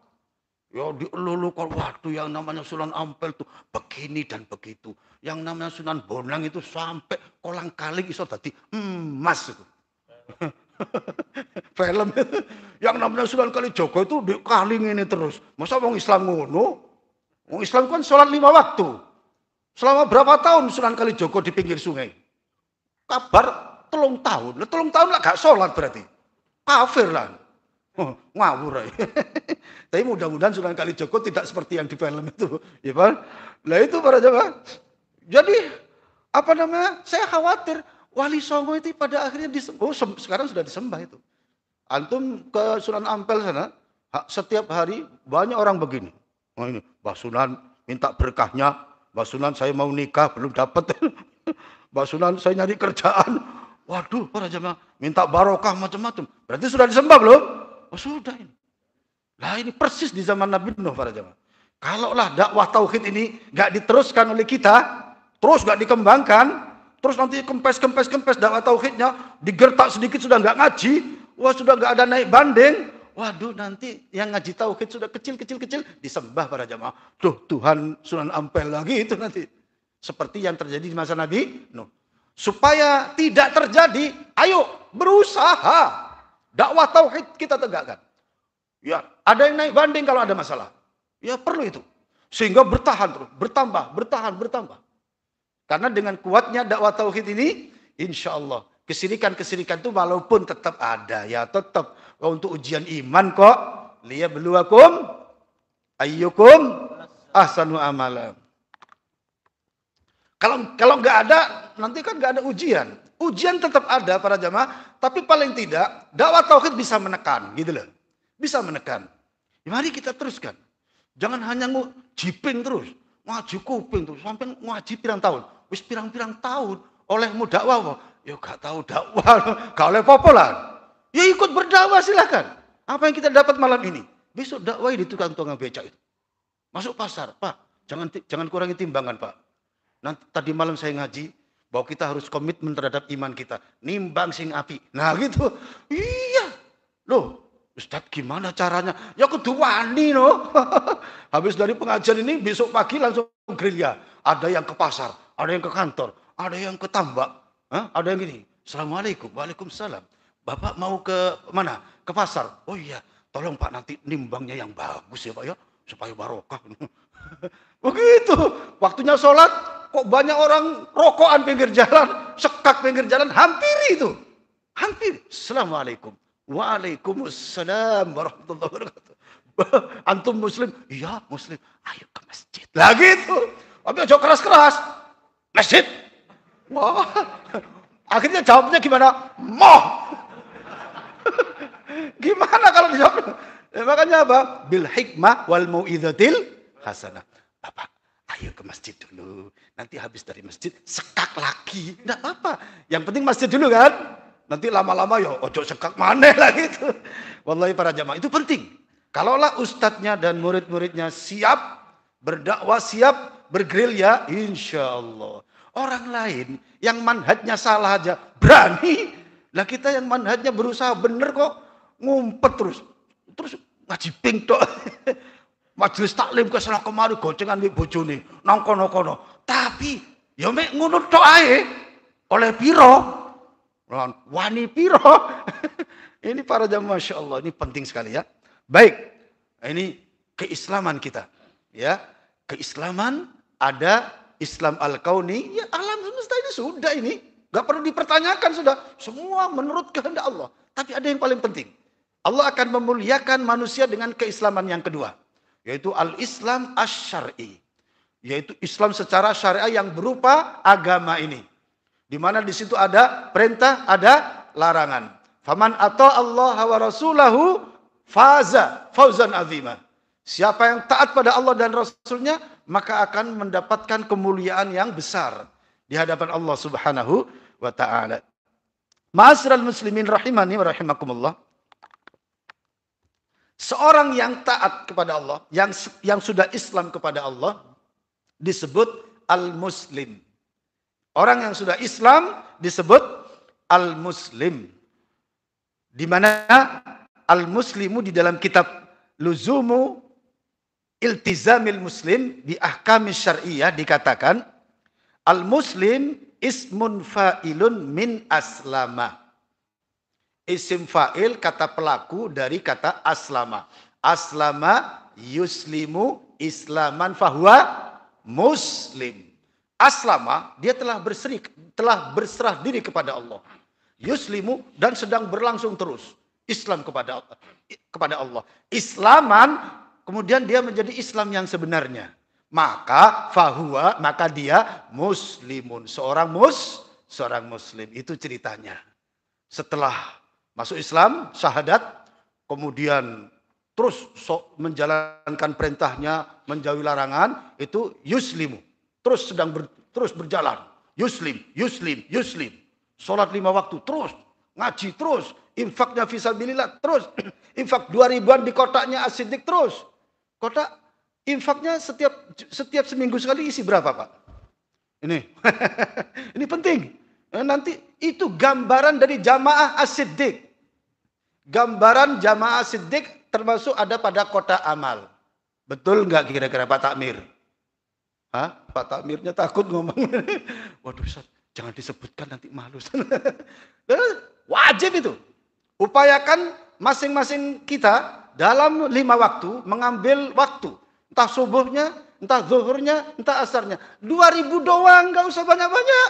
[SPEAKER 1] ya dielulukan, waktu yang namanya Sunan Ampel tuh begini dan begitu. Yang namanya Sunan Bonang itu sampai kolang kaling iso tadi emas itu. Film itu. Yang namanya Sunan Kalijogo itu di kaling ini terus. Masa wong Islam ngono? Wong Islam kan sholat 5 waktu. Selama berapa tahun Sunan Kalijogo di pinggir sungai? Kabar 3 tahun. 3 tahun lah gak sholat berarti. Kafir lah. Ngawur. Tapi mudah-mudahan Sunan Kalijogo tidak seperti yang di film itu, ya Pak. Nah itu para jemaah. Jadi saya khawatir Wali Songo itu pada akhirnya sekarang sudah disembah itu. Antum ke Sunan Ampel sana, setiap hari banyak orang begini. Oh ini, Mbah Sunan minta berkahnya, Mbah Sunan saya mau nikah belum dapat. Mbah Sunan saya nyari kerjaan. Waduh, para jemaah minta barokah macam-macam. Berarti sudah disembah belum? Oh sudah ini. Nah ini persis di zaman Nabi Nuh para jemaah. Kalaulah dakwah tauhid ini nggak diteruskan oleh kita, terus nggak dikembangkan, terus nanti kempes dakwah tauhidnya digertak sedikit sudah nggak ngaji, wah sudah nggak ada naik banding, waduh nanti yang ngaji tauhid sudah kecil disembah para jemaah. Tuh Tuhan Sunan Ampel lagi itu nanti. Seperti yang terjadi di masa Nabi Nuh. Supaya tidak terjadi, ayo berusaha. Dakwah tauhid kita tegakkan. Ya, ada yang naik banding kalau ada masalah. Ya perlu itu. Sehingga bertahan terus, bertahan. Karena dengan kuatnya dakwah tauhid ini, insya Allah kesirikan-kesirikan itu walaupun tetap ada, ya tetap untuk ujian iman kok. Liyabluwakum ayyukum ahsanu amala. Kalau nggak ada, nanti kan nggak ada ujian. Ujian tetap ada para jamaah, tapi paling tidak dakwah tauhid bisa menekan, gitu loh. Bisa menekan. Ya, mari kita teruskan. Jangan hanya ngujipin terus, ngaji kuping terus, sampai ngaji pirang tahun. Wis pirang-pirang tahun olehmu dakwah, ya gak tahu dakwah, gak oleh popolan. Ya ikut berdakwah silakan. Apa yang kita dapat malam ini? Besok dakwah di tukang-tukang becak itu. Masuk pasar, Pak, jangan kurangi timbangan, Pak. Nanti tadi malam saya ngaji bahwa kita harus komitmen terhadap iman kita. Nimbang sing api. Nah gitu. Iya. Loh, Ustadz gimana caranya? Ya kudu wani no. Habis dari pengajian ini besok pagi langsung gerilya. Ada yang ke pasar, ada yang ke kantor, ada yang ke tambak, ada yang gini. Assalamualaikum, waalaikumsalam. Bapak mau ke mana? Ke pasar. Oh iya, tolong Pak nanti nimbangnya yang bagus ya Pak ya, supaya barokah. Begitu. Waktunya sholat, kok banyak orang rokokan pinggir jalan, sekak pinggir jalan, hampiri itu. Hampir. Assalamualaikum. Waalaikumsalam warahmatullahi wabarakatuh. Antum muslim? Iya muslim. Ayo ke masjid. Lah gitu. Tapi aja keras-keras. Masjid. Wah. Akhirnya jawabnya gimana? Moh. Gimana kalau dijawab? Makanya apa? Bil hikmah wal mau'izatil hasanah. Bapak, ayo ke masjid dulu. Nanti habis dari masjid sekak lagi. Enggak apa-apa. Yang penting masjid dulu kan? Nanti lama-lama ya ojo sekak maneh lah gitu. Wallahi para jamaah itu penting. Kalaulah ustadznya dan murid-muridnya siap berdakwah, siap bergerilya, insya Allah. Orang lain yang manhajnya salah aja berani. Lah kita yang manhajnya berusaha bener kok ngumpet terus. Terus ngaji ping tok. Majelis taklim ke sana kemari gocengan mbek bojone nang kono-kono. Tapi ya mek ngono tok ae. Oleh piro? Wani piro. Ini para jamaah Masya Allah, ini penting sekali ya. Baik, ini keislaman kita. Ya, keislaman ada Islam al-kauni, ya alam semesta ini sudah ini. Gak perlu dipertanyakan sudah. Semua menurut kehendak Allah. Tapi ada yang paling penting. Allah akan memuliakan manusia dengan keislaman yang kedua. Yaitu al-Islam asy-syar'i. Yaitu Islam secara syariah yang berupa agama ini. Di mana di situ ada perintah, ada larangan. Faman ata Allah wa rasulahu faza fauzan azima. Siapa yang taat pada Allah dan Rasulnya, maka akan mendapatkan kemuliaan yang besar di hadapan Allah Subhanahu wa taala. Ma'asyiral muslimin rahimani wa rahimakumullah. Seorang yang taat kepada Allah, yang sudah Islam kepada Allah disebut al-muslim. Orang yang sudah Islam disebut al-muslim. Di mana al-muslimu di dalam kitab Luzumu Iltizamil Muslim di Ahkam Syar'iyyah dikatakan al-muslim ismun fa'ilun min aslama. Isim fa'il kata pelaku dari kata aslama. Aslama yuslimu islaman fahuwa muslim. Aslama, dia telah berserah diri kepada Allah. Yuslimu, dan sedang berlangsung terus. Islam kepada Allah. Islaman, kemudian dia menjadi Islam yang sebenarnya. Maka dia muslimun. Seorang muslim. Itu ceritanya. Setelah masuk Islam, syahadat, kemudian terus menjalankan perintahnya, menjauhi larangan, itu yuslimu. Terus berjalan. Yuslim. Sholat 5 waktu, terus. Ngaji, terus. Infaknya fisabilillah, terus. Infak 2.000-an di kotaknya As-Siddiq, terus. Kotak, infaknya setiap seminggu sekali isi berapa Pak? Ini. Ini penting. Nanti itu gambaran dari jamaah As-Siddiq. Gambaran jamaah As-Siddiq termasuk ada pada kotak amal. Betul nggak kira-kira Pak Takmir? Pak Takmirnya takut ngomong. Waduh Ustaz, jangan disebutkan nanti malu. Wajib itu. Upayakan masing-masing kita dalam 5 waktu mengambil waktu. Entah subuhnya, entah zuhurnya, entah asarnya. 2.000 doang, nggak usah banyak-banyak.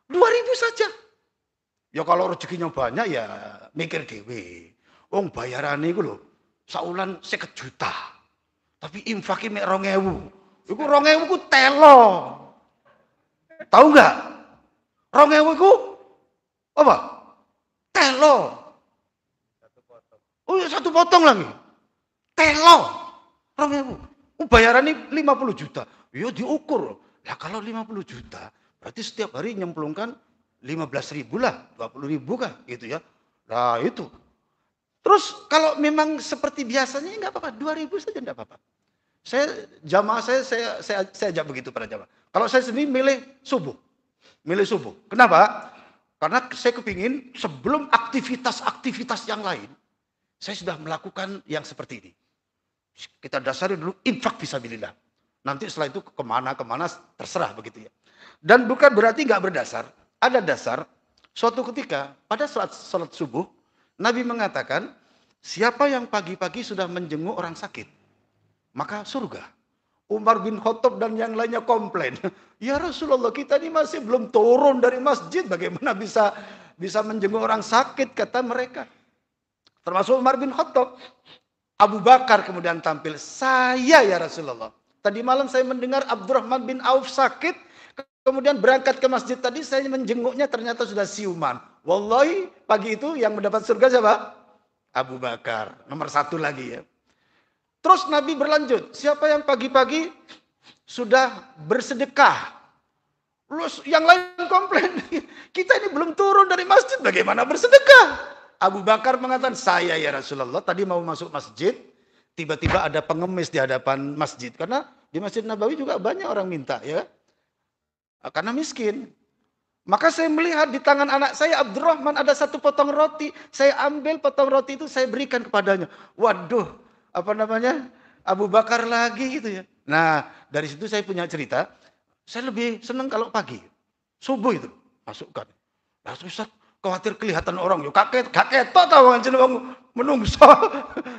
[SPEAKER 1] 2.000 saja. Ya kalau rezekinya banyak ya mikir dewe. Bayaran itu loh, saulan 50 juta. Tapi infaknya mek 2.000. Iku 2.000 ku telo. Tahu nggak? 2.000 ku apa? Telo. Oh ya, 1 potong lagi. Telo. 2.000. Bayarannya 50 juta. Ya diukur. Lah kalau 50 juta, berarti setiap hari nyemplungkan 15.000 lah, 20.000 kan gitu ya. Nah itu. Terus kalau memang seperti biasanya enggak apa-apa, 2.000 saja enggak apa-apa. Saya ajak begitu para jamaah. Kalau saya sendiri milih subuh. Kenapa? Karena saya kepingin sebelum aktivitas yang lain, saya sudah melakukan yang seperti ini. Kita dasari dulu infak fisabilillah. Nanti setelah itu kemana-kemana terserah begitu ya. Dan bukan berarti nggak berdasar. Ada dasar. Suatu ketika pada salat subuh, Nabi mengatakan, siapa yang pagi-pagi sudah menjenguk orang sakit, maka surga. Umar bin Khattab dan yang lainnya komplain. Ya Rasulullah, kita ini masih belum turun dari masjid. Bagaimana bisa menjenguk orang sakit, kata mereka. Termasuk Umar bin Khattab. Abu Bakar kemudian tampil. Saya ya Rasulullah. Tadi malam saya mendengar Abdurrahman bin Auf sakit. Kemudian berangkat ke masjid tadi, saya menjenguknya, ternyata sudah siuman. Wallahi, pagi itu yang mendapat surga siapa? Abu Bakar. Nomor 1 lagi ya. Terus Nabi berlanjut, siapa yang pagi-pagi sudah bersedekah? Terus yang lain komplain, kita ini belum turun dari masjid, bagaimana bersedekah? Abu Bakar mengatakan, saya ya Rasulullah, tadi mau masuk masjid, tiba-tiba ada pengemis di hadapan masjid. Karena di Masjid Nabawi juga banyak orang minta, ya, karena miskin. Maka saya melihat di tangan anak saya Abdurrahman ada 1 potong roti. Saya ambil potong roti itu, saya berikan kepadanya. Waduh, apa namanya? Abu Bakar lagi gitu ya. Nah, dari situ saya punya cerita. Saya lebih senang kalau pagi. Subuh itu masukkan. Nah, Ustaz, khawatir kelihatan orang. Yo kakek keto ta wong jeneng menungso.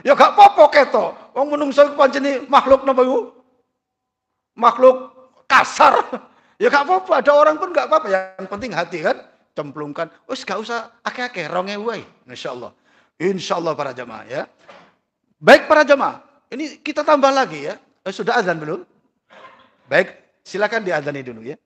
[SPEAKER 1] Ya gak apa-apa keto. Wong menungso iku pancene makhluk napa iku? Makhluk kasar. Ya gak apa-apa, ada orang pun gak apa-apa. Yang penting hati kan, cemplungkan. Wis gak usah akeh-akeh, 2.000 wae. Insyaallah. Insyaallah para jamaah ya. Baik para jamaah, ini kita tambah lagi ya. Sudah azan belum? Baik, silakan diadzani dulu ya.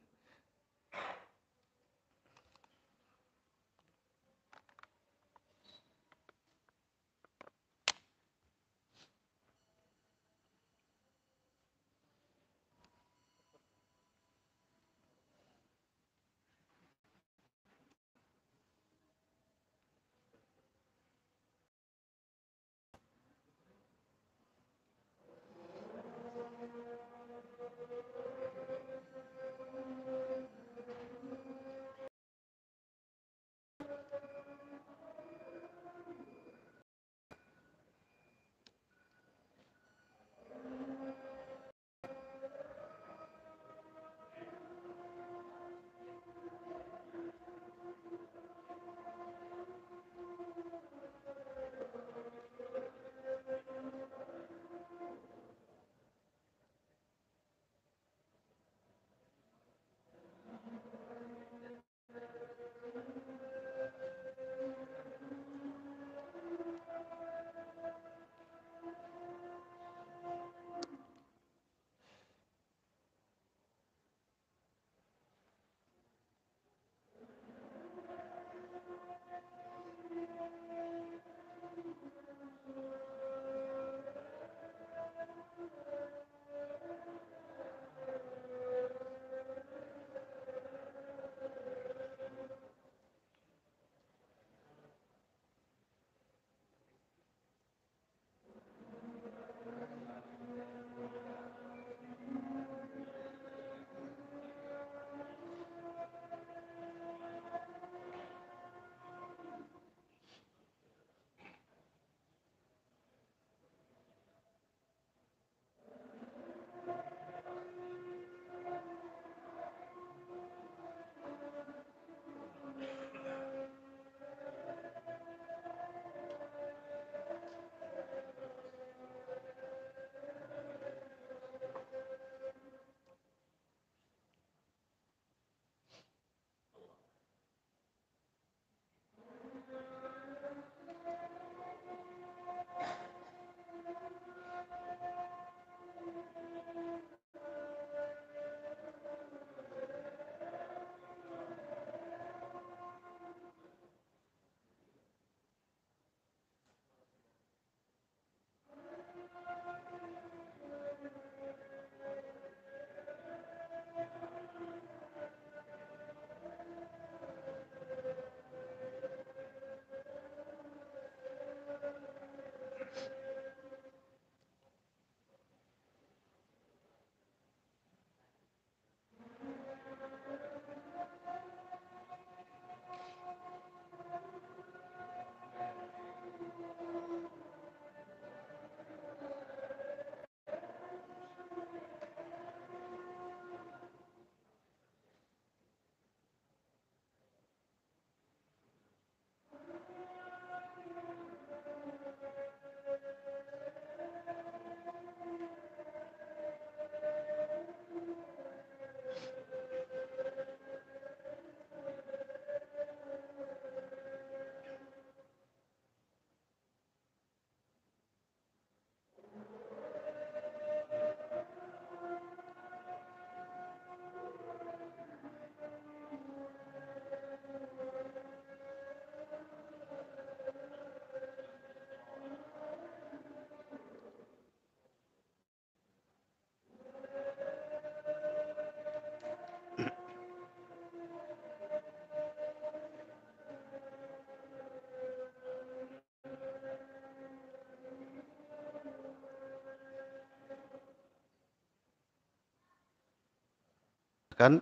[SPEAKER 1] Kan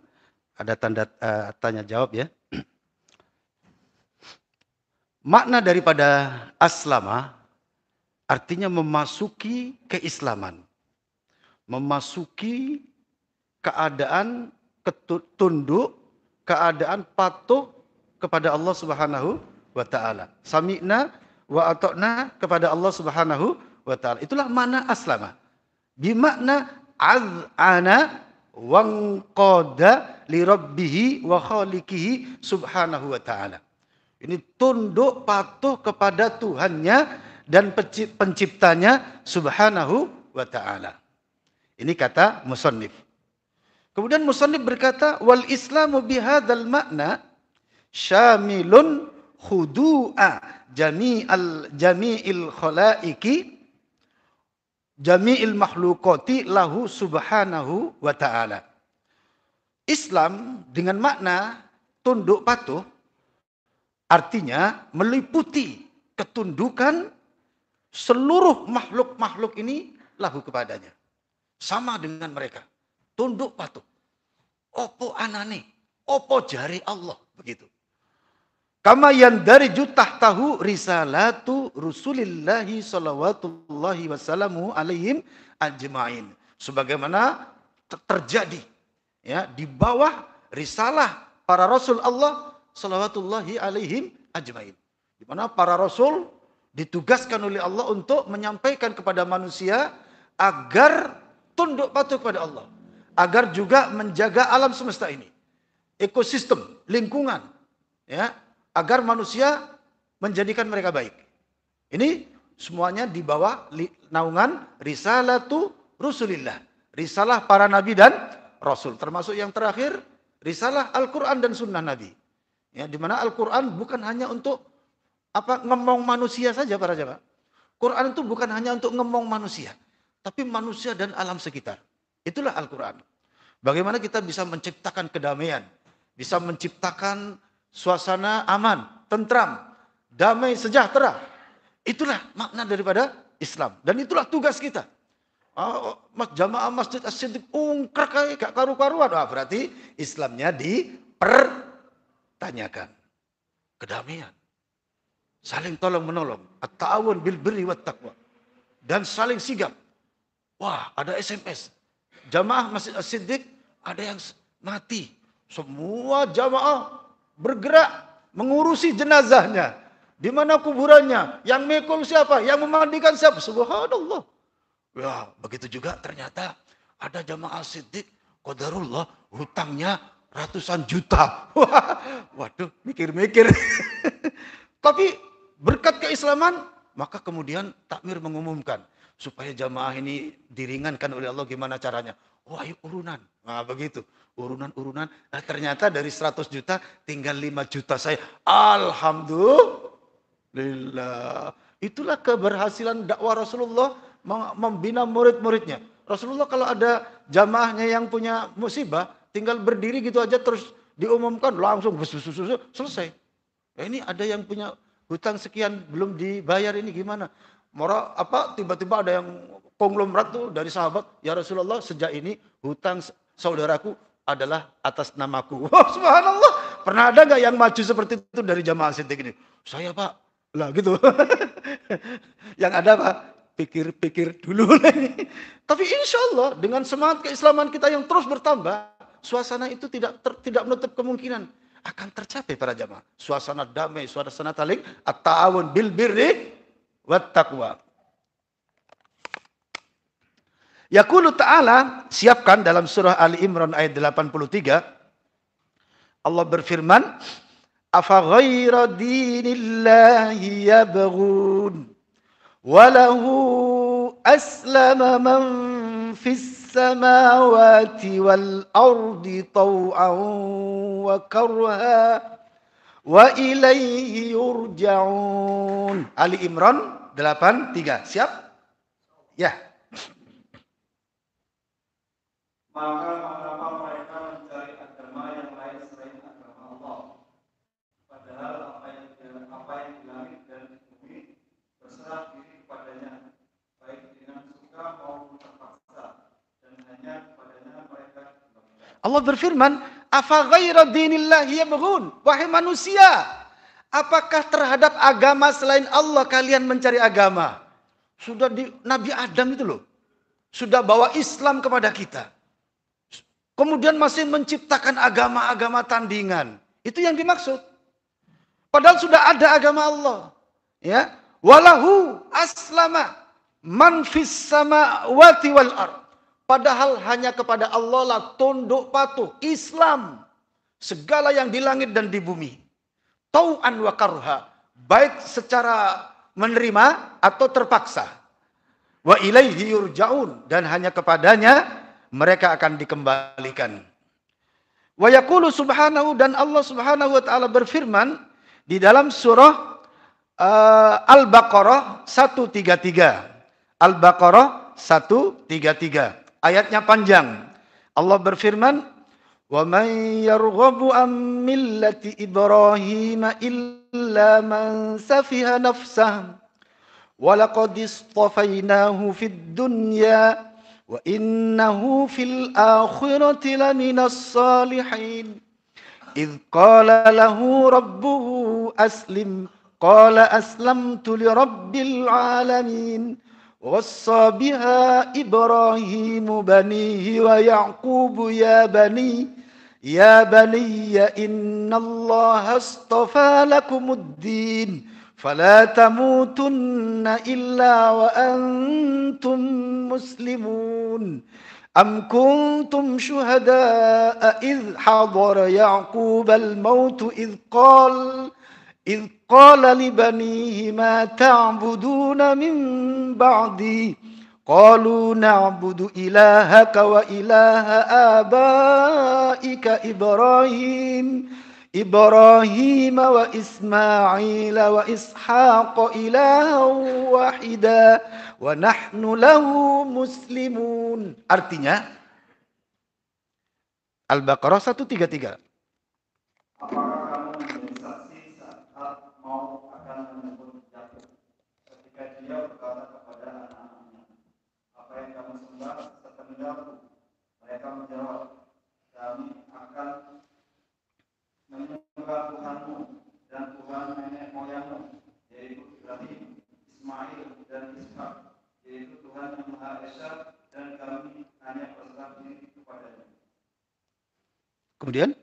[SPEAKER 1] ada tanda tanya jawab ya. Makna daripada aslama artinya memasuki keislaman. Memasuki keadaan tunduk, keadaan patuh kepada Allah Subhanahu wa taala. Sami'na wa ata'na kepada Allah Subhanahu wa taala. Itulah makna aslama. Bimakna az'ana wanqada li rabbih wa khaliqihi subhanahu wa ta'ala. Ini tunduk patuh kepada Tuhannya dan penciptanya subhanahu wa ta'ala. Ini kata musannif. Kemudian musannif berkata, wal islamu bihadzal makna syamilun khudu'a jami'il khalaiki jami'il makhluqati lahu subhanahu wa ta'ala. Islam dengan makna tunduk patuh artinya meliputi ketundukan seluruh makhluk-makhluk ini lahu kepadanya. Sama dengan mereka. Tunduk patuh. Opo anane, opo jari Allah. Begitu. Kama yandariju tahtahu risalatu Rasulillahi salawatullahi wasallamu alaihim ajma'in. Sebagaimana terjadi ya di bawah risalah para rasul Allah salawatullahi alaihim ajma'in. Di mana para rasul ditugaskan oleh Allah untuk menyampaikan kepada manusia agar tunduk patuh kepada Allah. Agar juga menjaga alam semesta ini. Ekosistem, lingkungan. Ya, agar manusia menjadikan mereka baik. Ini semuanya di bawah naungan risalatu Rasulillah. Risalah para nabi dan rasul. Termasuk yang terakhir, risalah Al-Quran dan sunnah Nabi. Ya, di mana Al-Quran bukan hanya untuk ngomong manusia saja para jemaah. Quran itu bukan hanya untuk ngomong manusia, tapi manusia dan alam sekitar. Itulah Al-Quran. Bagaimana kita bisa menciptakan kedamaian, bisa menciptakan suasana aman, tentram, damai, sejahtera. Itulah makna daripada Islam. Dan itulah tugas kita. Jamaah Masjid As-Siddiq ungkrek gak karu-karuan. Berarti Islamnya dipertanyakan. Kedamaian. Saling tolong menolong. At-ta'awun bil birri wat taqwa. Dan saling sigap. Wah, ada SMS. Jamaah Masjid As-Siddiq ada yang mati. Semua jamaah bergerak mengurusi jenazahnya. Di mana kuburannya? Yang mekul siapa? Yang memandikan siapa? Subhanallah. Ya, begitu juga ternyata ada jamaah Siddiq, qadarullah, hutangnya ratusan juta. Waduh, mikir-mikir. Tapi berkat keislaman, maka kemudian takmir mengumumkan supaya jamaah ini diringankan oleh Allah. Gimana caranya? Oh, ayo urunan. Nah, begitu. Urunan-urunan. Nah, ternyata dari 100 juta tinggal 5 juta saya. Alhamdulillah. Itulah keberhasilan dakwah Rasulullah membina murid-muridnya. Rasulullah kalau ada jamaahnya yang punya musibah, tinggal berdiri gitu aja terus diumumkan langsung selesai. Ini ada yang punya hutang sekian belum dibayar, ini gimana? Tiba-tiba ada yang konglomerat tuh dari sahabat, ya Rasulullah, sejak ini hutang saudaraku adalah atas namaku. Wah, subhanallah. Pernah ada nggak yang maju seperti itu dari jamaah Siddiq ini? Saya, Pak. Lah gitu. Yang ada, Pak, pikir-pikir dulu. Tapi insya Allah dengan semangat keislaman kita yang terus bertambah, suasana itu tidak menutup kemungkinan akan tercapai para jamaah. Suasana damai, suasana saling at-ta'awun bil birri wat taqwa. Yaqulu ta'ala, siapkan dalam surah Ali Imran ayat 83. Allah berfirman, afa ghaira dinillahi yabghun walahu aslama man fis samawati wal ardi taw'an wa karha wa ilaihi yurja'un. Ali Imran 83. Siap? Ya.
[SPEAKER 2] Maka mengapa mereka mencari agama yang lain selain agama Allah? Padahal apa yang di langit dan di bumi berserah diri kepadanya, baik dengan suka maupun terpaksa, dan hanya kepadanya mereka.
[SPEAKER 1] Allah berfirman, "Afa ghaira dinillahi yabghun?" Wahai manusia, apakah terhadap agama selain Allah kalian mencari agama? Sudah di Nabi Adam itu loh, sudah bawa Islam kepada kita. Kemudian masih menciptakan agama-agama tandingan. Itu yang dimaksud. Padahal sudah ada agama Allah. Ya, walahu aslama man fis samawati wal ard. Padahal hanya kepada Allah lah tunduk patuh Islam. Segala yang di langit dan di bumi. Tau'an wa karha. Baik secara menerima atau terpaksa. Wa ilaihi yurja'un. Dan hanya kepadanya mereka akan dikembalikan. Wa yaqulu subhanahu, dan Allah subhanahu wa ta'ala berfirman di dalam surah Al-Baqarah 133. Al-Baqarah 133. Ayatnya panjang. Allah berfirman, "Wa man yarghabu an millati Ibrahim illa man safiha nafsahu wa laqad istafainahu fid dunya wa innahu fil akhirati laminas salihin. Idh qala lahu rabbuhu aslim qala aslamtu li rabbil alamin. Wassa biha Ibrahim banihi wa Ya'qub ya bani innallaha astafa lakumuddin fala tamutunna illa wa antum muslimun. Am kuntum syuhada'a idh hadara Ya'qub al-maut idh qala li banihi ma ta'buduna min ba'di qalu na'budu ilahaka wa ilaha abaika Ibrahim wa Ismail wa Ishaq ilahan wahida wa nahnu lahu muslimun." Artinya Al-Baqarah 133.
[SPEAKER 2] Apakah kamu menjadi saksi saat mau akan menyebut Yakub ketika dia berkata kepada anak-anaknya, "Apa yang kamu sembah setengahku?" Mereka menjawab, "Kami akan menyembah Tuhanmu dan Tuhan nenek moyangmu, yaitu Ibrahim, Ismail, dan Ishak, yaitu Tuhan yang Maha Esa, dan kami hanya berserah diri kepadanya."
[SPEAKER 1] Kemudian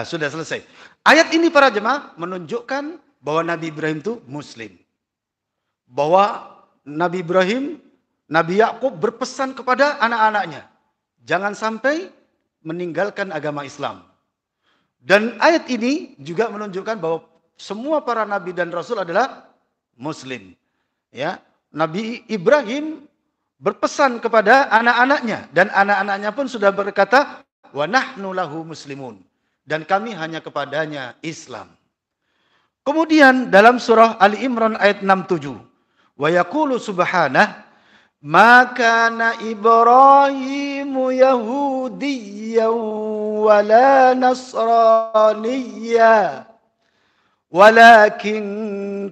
[SPEAKER 1] sudah selesai. Ayat ini para jemaah menunjukkan bahwa Nabi Ibrahim itu Muslim. Bahwa Nabi Ibrahim, Nabi Yakub berpesan kepada anak-anaknya, jangan sampai meninggalkan agama Islam. Dan ayat ini juga menunjukkan bahwa semua para nabi dan rasul adalah Muslim. Ya, Nabi Ibrahim berpesan kepada anak-anaknya, dan anak-anaknya pun sudah berkata, "Wa nahnu lahu muslimun." Dan kami hanya kepadanya Islam. Kemudian dalam surah Ali Imran ayat 67. Wa yaqulu subhanah, "Ma kana Ibrahimu Yahudiyyan wa la Nasraniyya, walakin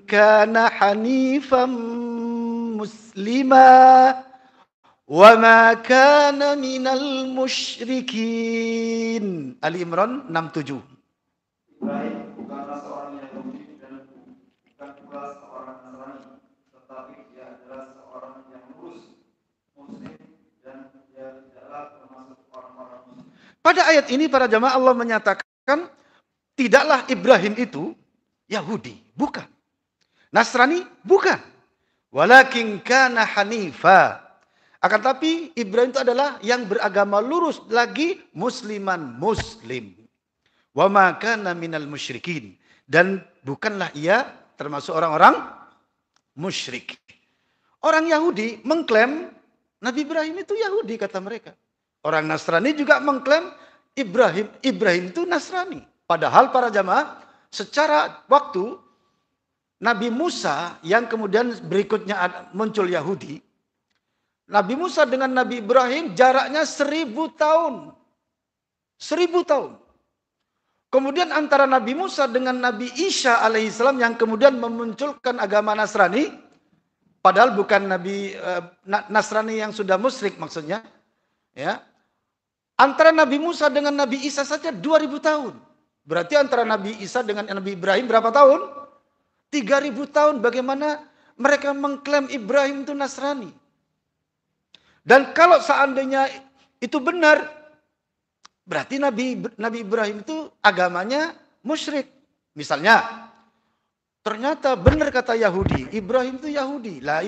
[SPEAKER 1] kana Hanifan Muslima, wa ma kana minal musyrikin." Ali Imran 67.
[SPEAKER 2] Ibrahim bukanlah seorang Yahudi dan bukan pula seorang Nasrani, tetapi dia adalah seorang yang lurus, Muslim, dan dia tidaklah termasuk orang-orang Muslim.
[SPEAKER 1] Pada ayat ini para jamaah Allah menyatakan tidaklah Ibrahim itu Yahudi, bukan. Nasrani, bukan. Walakin kana hanifa. Akan tapi Ibrahim itu adalah yang beragama lurus, lagi musliman muslim. Wa ma kana minal musyrikin, dan bukanlah ia termasuk orang-orang musyrik. Orang Yahudi mengklaim Nabi Ibrahim itu Yahudi, kata mereka. Orang Nasrani juga mengklaim Ibrahim itu Nasrani. Padahal para jamaah, secara waktu Nabi Musa yang kemudian berikutnya muncul Yahudi, Nabi Musa dengan Nabi Ibrahim jaraknya 1000 tahun. 1000 tahun. Kemudian antara Nabi Musa dengan Nabi Isa alaihissalam yang kemudian memunculkan agama Nasrani, padahal bukan Nabi Nasrani yang sudah musyrik maksudnya, ya. Antara Nabi Musa dengan Nabi Isa saja 2000 tahun. Berarti antara Nabi Isa dengan Nabi Ibrahim berapa tahun? 3000 tahun. Bagaimana mereka mengklaim Ibrahim itu Nasrani? Dan kalau seandainya itu benar, berarti Nabi Ibrahim itu agamanya musyrik. Misalnya, ternyata benar kata Yahudi, Ibrahim itu Yahudi. Lah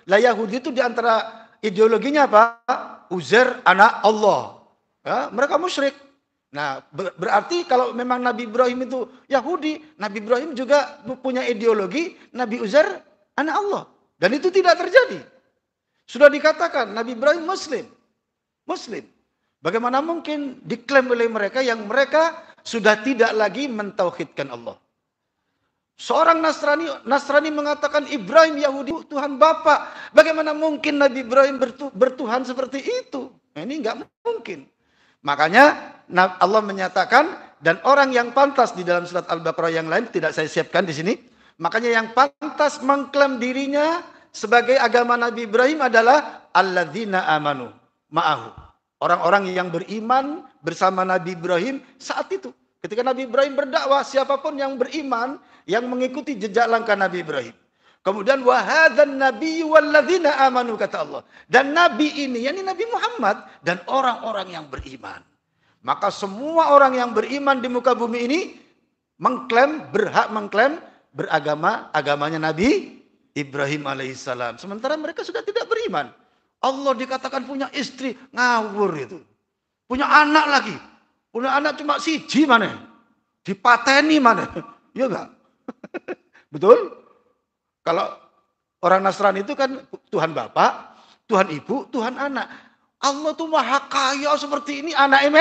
[SPEAKER 1] Yahudi itu diantara ideologinya apa? Uzair anak Allah. Ya, mereka musyrik. Nah, berarti kalau memang Nabi Ibrahim itu Yahudi, Nabi Ibrahim juga punya ideologi Nabi Uzair anak Allah. Dan itu tidak terjadi. Sudah dikatakan Nabi Ibrahim Muslim. Muslim. Bagaimana mungkin diklaim oleh mereka yang mereka sudah tidak lagi mentauhidkan Allah. Seorang Nasrani mengatakan Ibrahim Yahudi Tuhan Bapa. Bagaimana mungkin Nabi Ibrahim bertuhan seperti itu? Nah, ini enggak mungkin. Makanya Allah menyatakan, dan orang yang pantas di dalam surat Al-Baqarah yang lain tidak saya siapkan di sini. Makanya yang pantas mengklaim dirinya sebagai agama Nabi Ibrahim adalah alladzina amanu ma'ahu. Orang-orang yang beriman bersama Nabi Ibrahim saat itu. Ketika Nabi Ibrahim berdakwah, siapapun yang beriman, yang mengikuti jejak langkah Nabi Ibrahim. Kemudian wahadzan nabiyyu walladzina amanu kata Allah. Dan nabi ini, yakni Nabi Muhammad dan orang-orang yang beriman. Maka semua orang yang beriman di muka bumi ini berhak mengklaim agamanya Nabi Ibrahim alaihissalam. Sementara mereka sudah tidak beriman. Allah dikatakan punya istri, ngawur itu. Punya anak lagi. Punya anak cuma siji mana? Dipateni mana? Iya enggak? Betul? Kalau orang Nasrani itu kan Tuhan Bapa, Tuhan Ibu, Tuhan Anak. Allah tuh maha kaya seperti ini, anak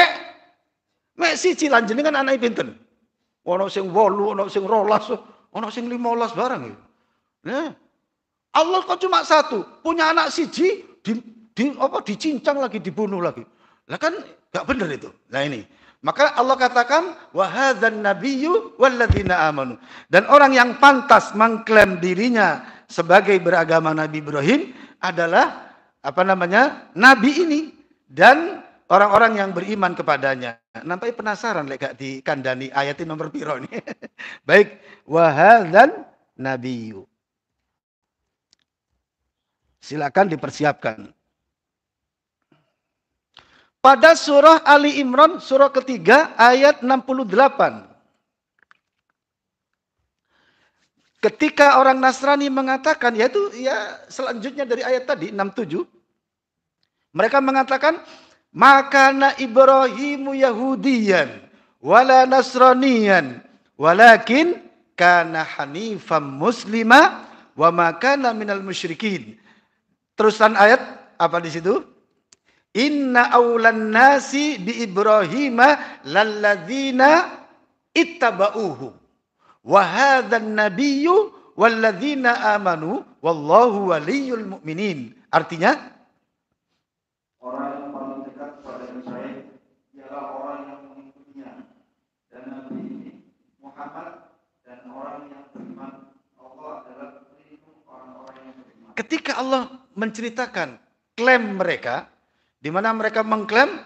[SPEAKER 1] mek siji lan jenengan anake pinten? Ono sing 8, ono sing 12, ono sing 15 barang ya. Nah, Allah kok cuma satu, punya anak siji dicincang lagi, dibunuh lagi. Lah kan enggak benar itu. Nah ini. Maka Allah katakan wa hadzan nabiyyu walladzina amanu. Dan orang yang pantas mengklaim dirinya sebagai beragama Nabi Ibrahim adalah nabi ini dan orang-orang yang beriman kepadanya. Nampak penasaran lek gak dikandani ayat nomor piro ini. Baik, wa hadzan nabiyyu. Silakan dipersiapkan. Pada surah Ali Imran, surah ketiga, ayat 68. Ketika orang Nasrani mengatakan, yaitu selanjutnya dari ayat tadi, 67. Mereka mengatakan, makana Ibrahimu Yahudiyan, wala Nasraniyan, walakin kana hanifam muslima, wa makana minal musyrikin. Terusan ayat, apa di situ? Inna awlan nasi bi Ibrahima lalladzina ittaba'uhu wa hadzan nabiyyu walladzina amanu wallahu waliyyul mu'minin. Artinya
[SPEAKER 2] orang yang paling dekat pada Ibrahim ialah orang yang mengikutinya, dan Nabi ini Muhammad, dan orang yang beriman. Allah adalah pelindung orang-orang yang beriman.
[SPEAKER 1] Ketika Allah menceritakan klaim mereka, di mana mereka mengklaim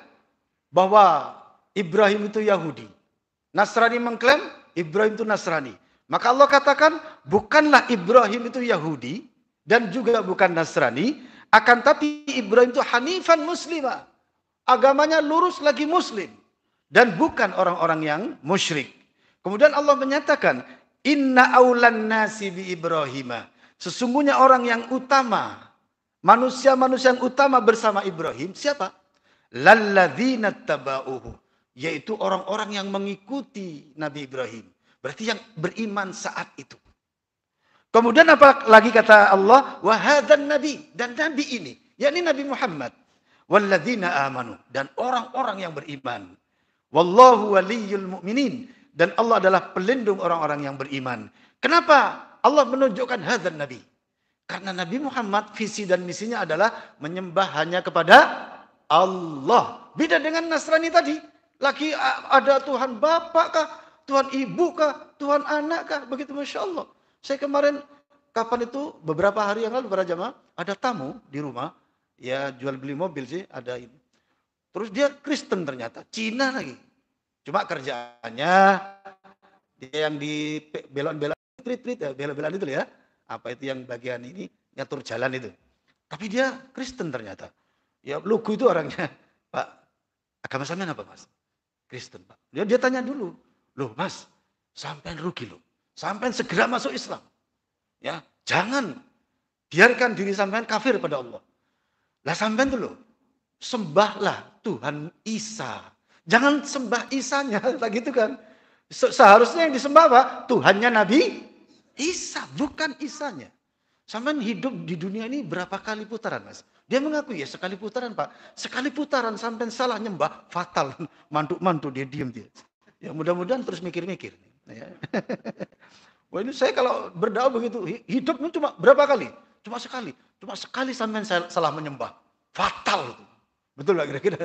[SPEAKER 1] bahwa Ibrahim itu Yahudi. Nasrani mengklaim Ibrahim itu Nasrani. Maka Allah katakan, bukanlah Ibrahim itu Yahudi dan juga bukan Nasrani, akan tapi Ibrahim itu hanifan muslimah. Agamanya lurus lagi muslim dan bukan orang-orang yang musyrik. Kemudian Allah menyatakan, inna aulan nasi bi Ibrahimah. Sesungguhnya orang yang utama, manusia-manusia yang utama bersama Ibrahim, siapa? Lalladzina taba'uhu. Yaitu orang-orang yang mengikuti Nabi Ibrahim. Berarti yang beriman saat itu. Kemudian apa lagi kata Allah? Wahadzan nabi. Dan Nabi ini, yakni Nabi Muhammad. Walladzina amanu. Dan orang-orang yang beriman. Wallahu waliyyul mu'minin. Dan Allah adalah pelindung orang-orang yang beriman. Kenapa Allah menunjukkan hadzan nabi? Karena Nabi Muhammad visi dan misinya adalah menyembah hanya kepada Allah. Beda dengan Nasrani tadi. Lagi ada Tuhan Bapak kah? Tuhan Ibu kah? Tuhan Anak kah? Begitu Masya Allah. Saya kemarin, kapan itu? Beberapa hari yang lalu para jamaah, ada tamu di rumah. Ya jual beli mobil sih, ada ini. Terus dia Kristen ternyata, Cina lagi. Cuma kerjaannya dia yang di belon-belon, belon-belon itu ya. Apa itu yang bagian ini nyatur jalan itu. Tapi dia Kristen ternyata. Ya lugu itu orangnya. Pak, agama sampean apa Mas? Kristen Pak. Dia tanya dulu. Loh Mas, sampean rugi loh. Sampean segera masuk Islam. Ya, jangan biarkan diri sampean kafir pada Allah. Lah sampean tuh loh, sembahlah Tuhan Isa. Jangan sembah Isanya, begitu kan. Seharusnya yang disembah apa? Tuhannya Nabi Isa, bukan Isanya. Sampean hidup di dunia ini berapa kali putaran, Mas? Dia mengaku ya sekali putaran, Pak. Sekali putaran sampean salah nyembah, fatal. Mantu-mantu dia diam dia. Ya mudah-mudahan terus mikir-mikir. Ya. Wah ini saya kalau berdakwah begitu, hidupnya cuma berapa kali? Cuma sekali. Cuma sekali sampean salah menyembah. Fatal. Betul nggak kira-kira?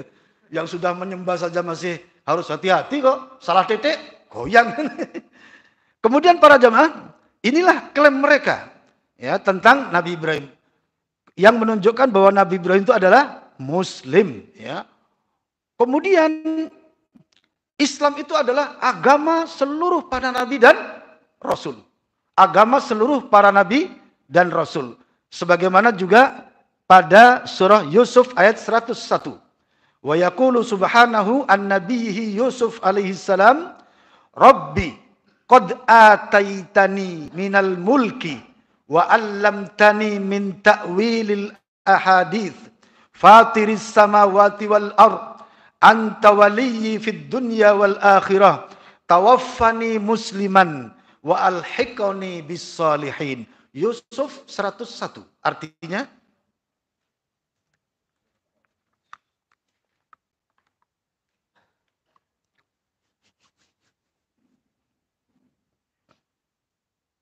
[SPEAKER 1] Yang sudah menyembah saja masih harus hati-hati kok. Salah titik, goyang. Kemudian para jamaah, inilah klaim mereka ya tentang Nabi Ibrahim. Yang menunjukkan bahwa Nabi Ibrahim itu adalah Muslim. Ya. Kemudian Islam itu adalah agama seluruh para Nabi dan Rasul. Agama seluruh para Nabi dan Rasul. Sebagaimana juga pada surah Yusuf ayat 101. Wa yaqulu subhanahu an nabiyhi Yusuf alaihi salam, Rabbi qad ataitani minal mulki wa 'allamtani min ta'wilil ahadits fatiris samawati wal ard anta waliyyi fid dunya wal akhirah tawaffani musliman wa alhiqni bis salihin. Yusuf 101. Artinya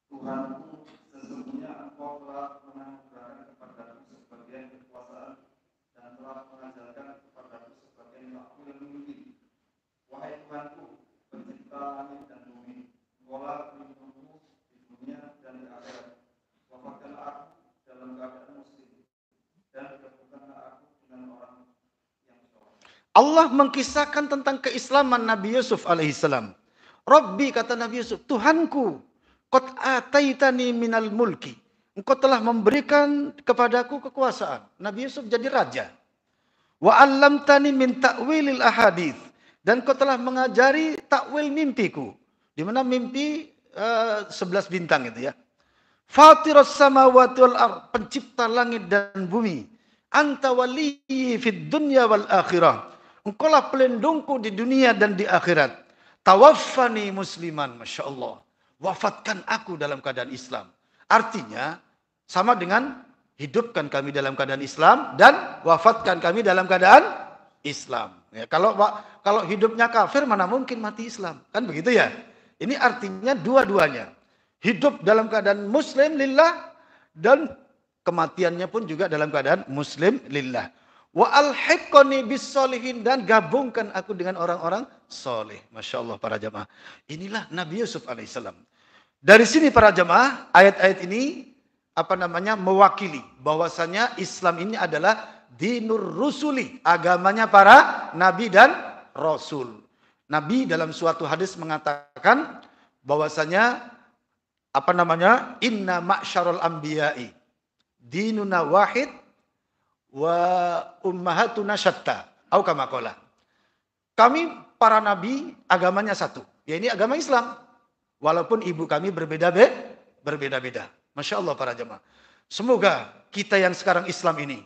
[SPEAKER 2] Tuhanku, sesungguhnya Engkau telah menganugerahkan kepadaku sebagian kekuasaan dan telah mengajarkan kepadaku sebagian takwil yang mimpi. Wahai Tuhanku, pencipta langit dan bumi, Engkaulah pelindungku di dunia dan di akhirat. Wafatkanlah aku dalam keadaan muslim dan gabungkanlah aku dengan orang yang soleh.
[SPEAKER 1] Allah mengkisahkan tentang keislaman Nabi Yusuf alaihissalam. Rabbi, kata Nabi Yusuf, Tuhanku, qad ataitani minal mulki. Engkau telah memberikan kepadaku kekuasaan. Nabi Yusuf jadi raja. Wa 'allamtani min ta'wilil ahadits. Dan kau telah mengajari takwil mimpiku. Di mana mimpi 11 bintang itu ya. Fatiras samawati wal ard, pencipta langit dan bumi. Anta waliyyi fid dunya wal akhirah. Engkaulah pelindungku di dunia dan di akhirat. Tawaffani musliman, Masya Allah. Wafatkan aku dalam keadaan Islam. Artinya, sama dengan hidupkan kami dalam keadaan Islam dan wafatkan kami dalam keadaan Islam. Ya, kalau hidupnya kafir, mana mungkin mati Islam. Kan begitu ya? Ini artinya dua-duanya. Hidup dalam keadaan Muslim lillah dan kematiannya pun juga dalam keadaan Muslim lillah. Wa alhiqni bis solihin, dan gabungkan aku dengan orang-orang soleh. Masya Allah para jamaah. Inilah Nabi Yusuf alaihissalam. Dari sini para jamaah, ayat-ayat ini mewakili bahwasanya Islam ini adalah dinur rusuli, agamanya para nabi dan rasul. Nabi dalam suatu hadis mengatakan bahwasanya inna ma'syarul anbiya'i dinuna wahid wa ummahatuna syatta. Atau kama qala. Kami para nabi agamanya satu, yaitu agama Islam. Walaupun ibu kami berbeda-beda. Masya Allah para jemaah. Semoga kita yang sekarang Islam ini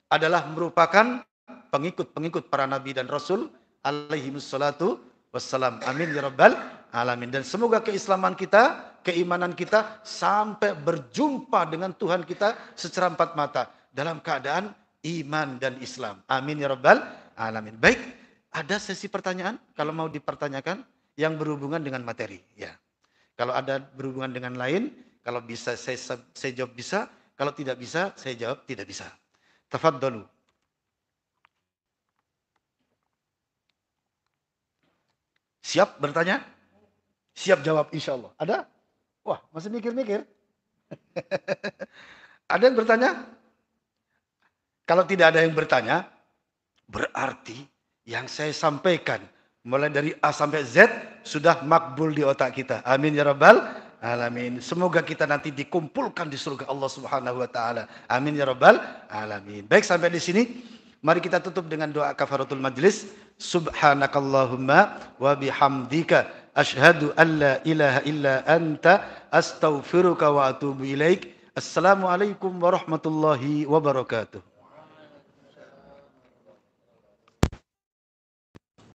[SPEAKER 1] adalah merupakan pengikut-pengikut para nabi dan rasul alaihimussalatu wassalam. Amin ya rabbal alamin. Dan semoga keislaman kita, keimanan kita sampai berjumpa dengan Tuhan kita secara empat mata dalam keadaan iman dan Islam. Amin ya rabbal alamin. Baik, ada sesi pertanyaan kalau mau dipertanyakan yang berhubungan dengan materi, ya. Kalau ada berhubungan dengan lain, kalau bisa saya jawab bisa, kalau tidak bisa saya jawab tidak bisa. Tafadhalu. Siap bertanya? Siap jawab insyaallah. Ada? Wah, masih mikir-mikir. Ada yang bertanya? Kalau tidak ada yang bertanya, berarti yang saya sampaikan mulai dari A sampai Z sudah makbul di otak kita. Amin ya rabbal alamin. Semoga kita nanti dikumpulkan di surga Allah Subhanahu wa taala. Amin ya rabbal alamin. Baik, sampai di sini mari kita tutup dengan doa kafaratul majlis. Subhanakallahumma wa bihamdika asyhadu an la ilaha illa anta astaghfiruka wa atubu ilaik. Assalamualaikum warahmatullahi wabarakatuh.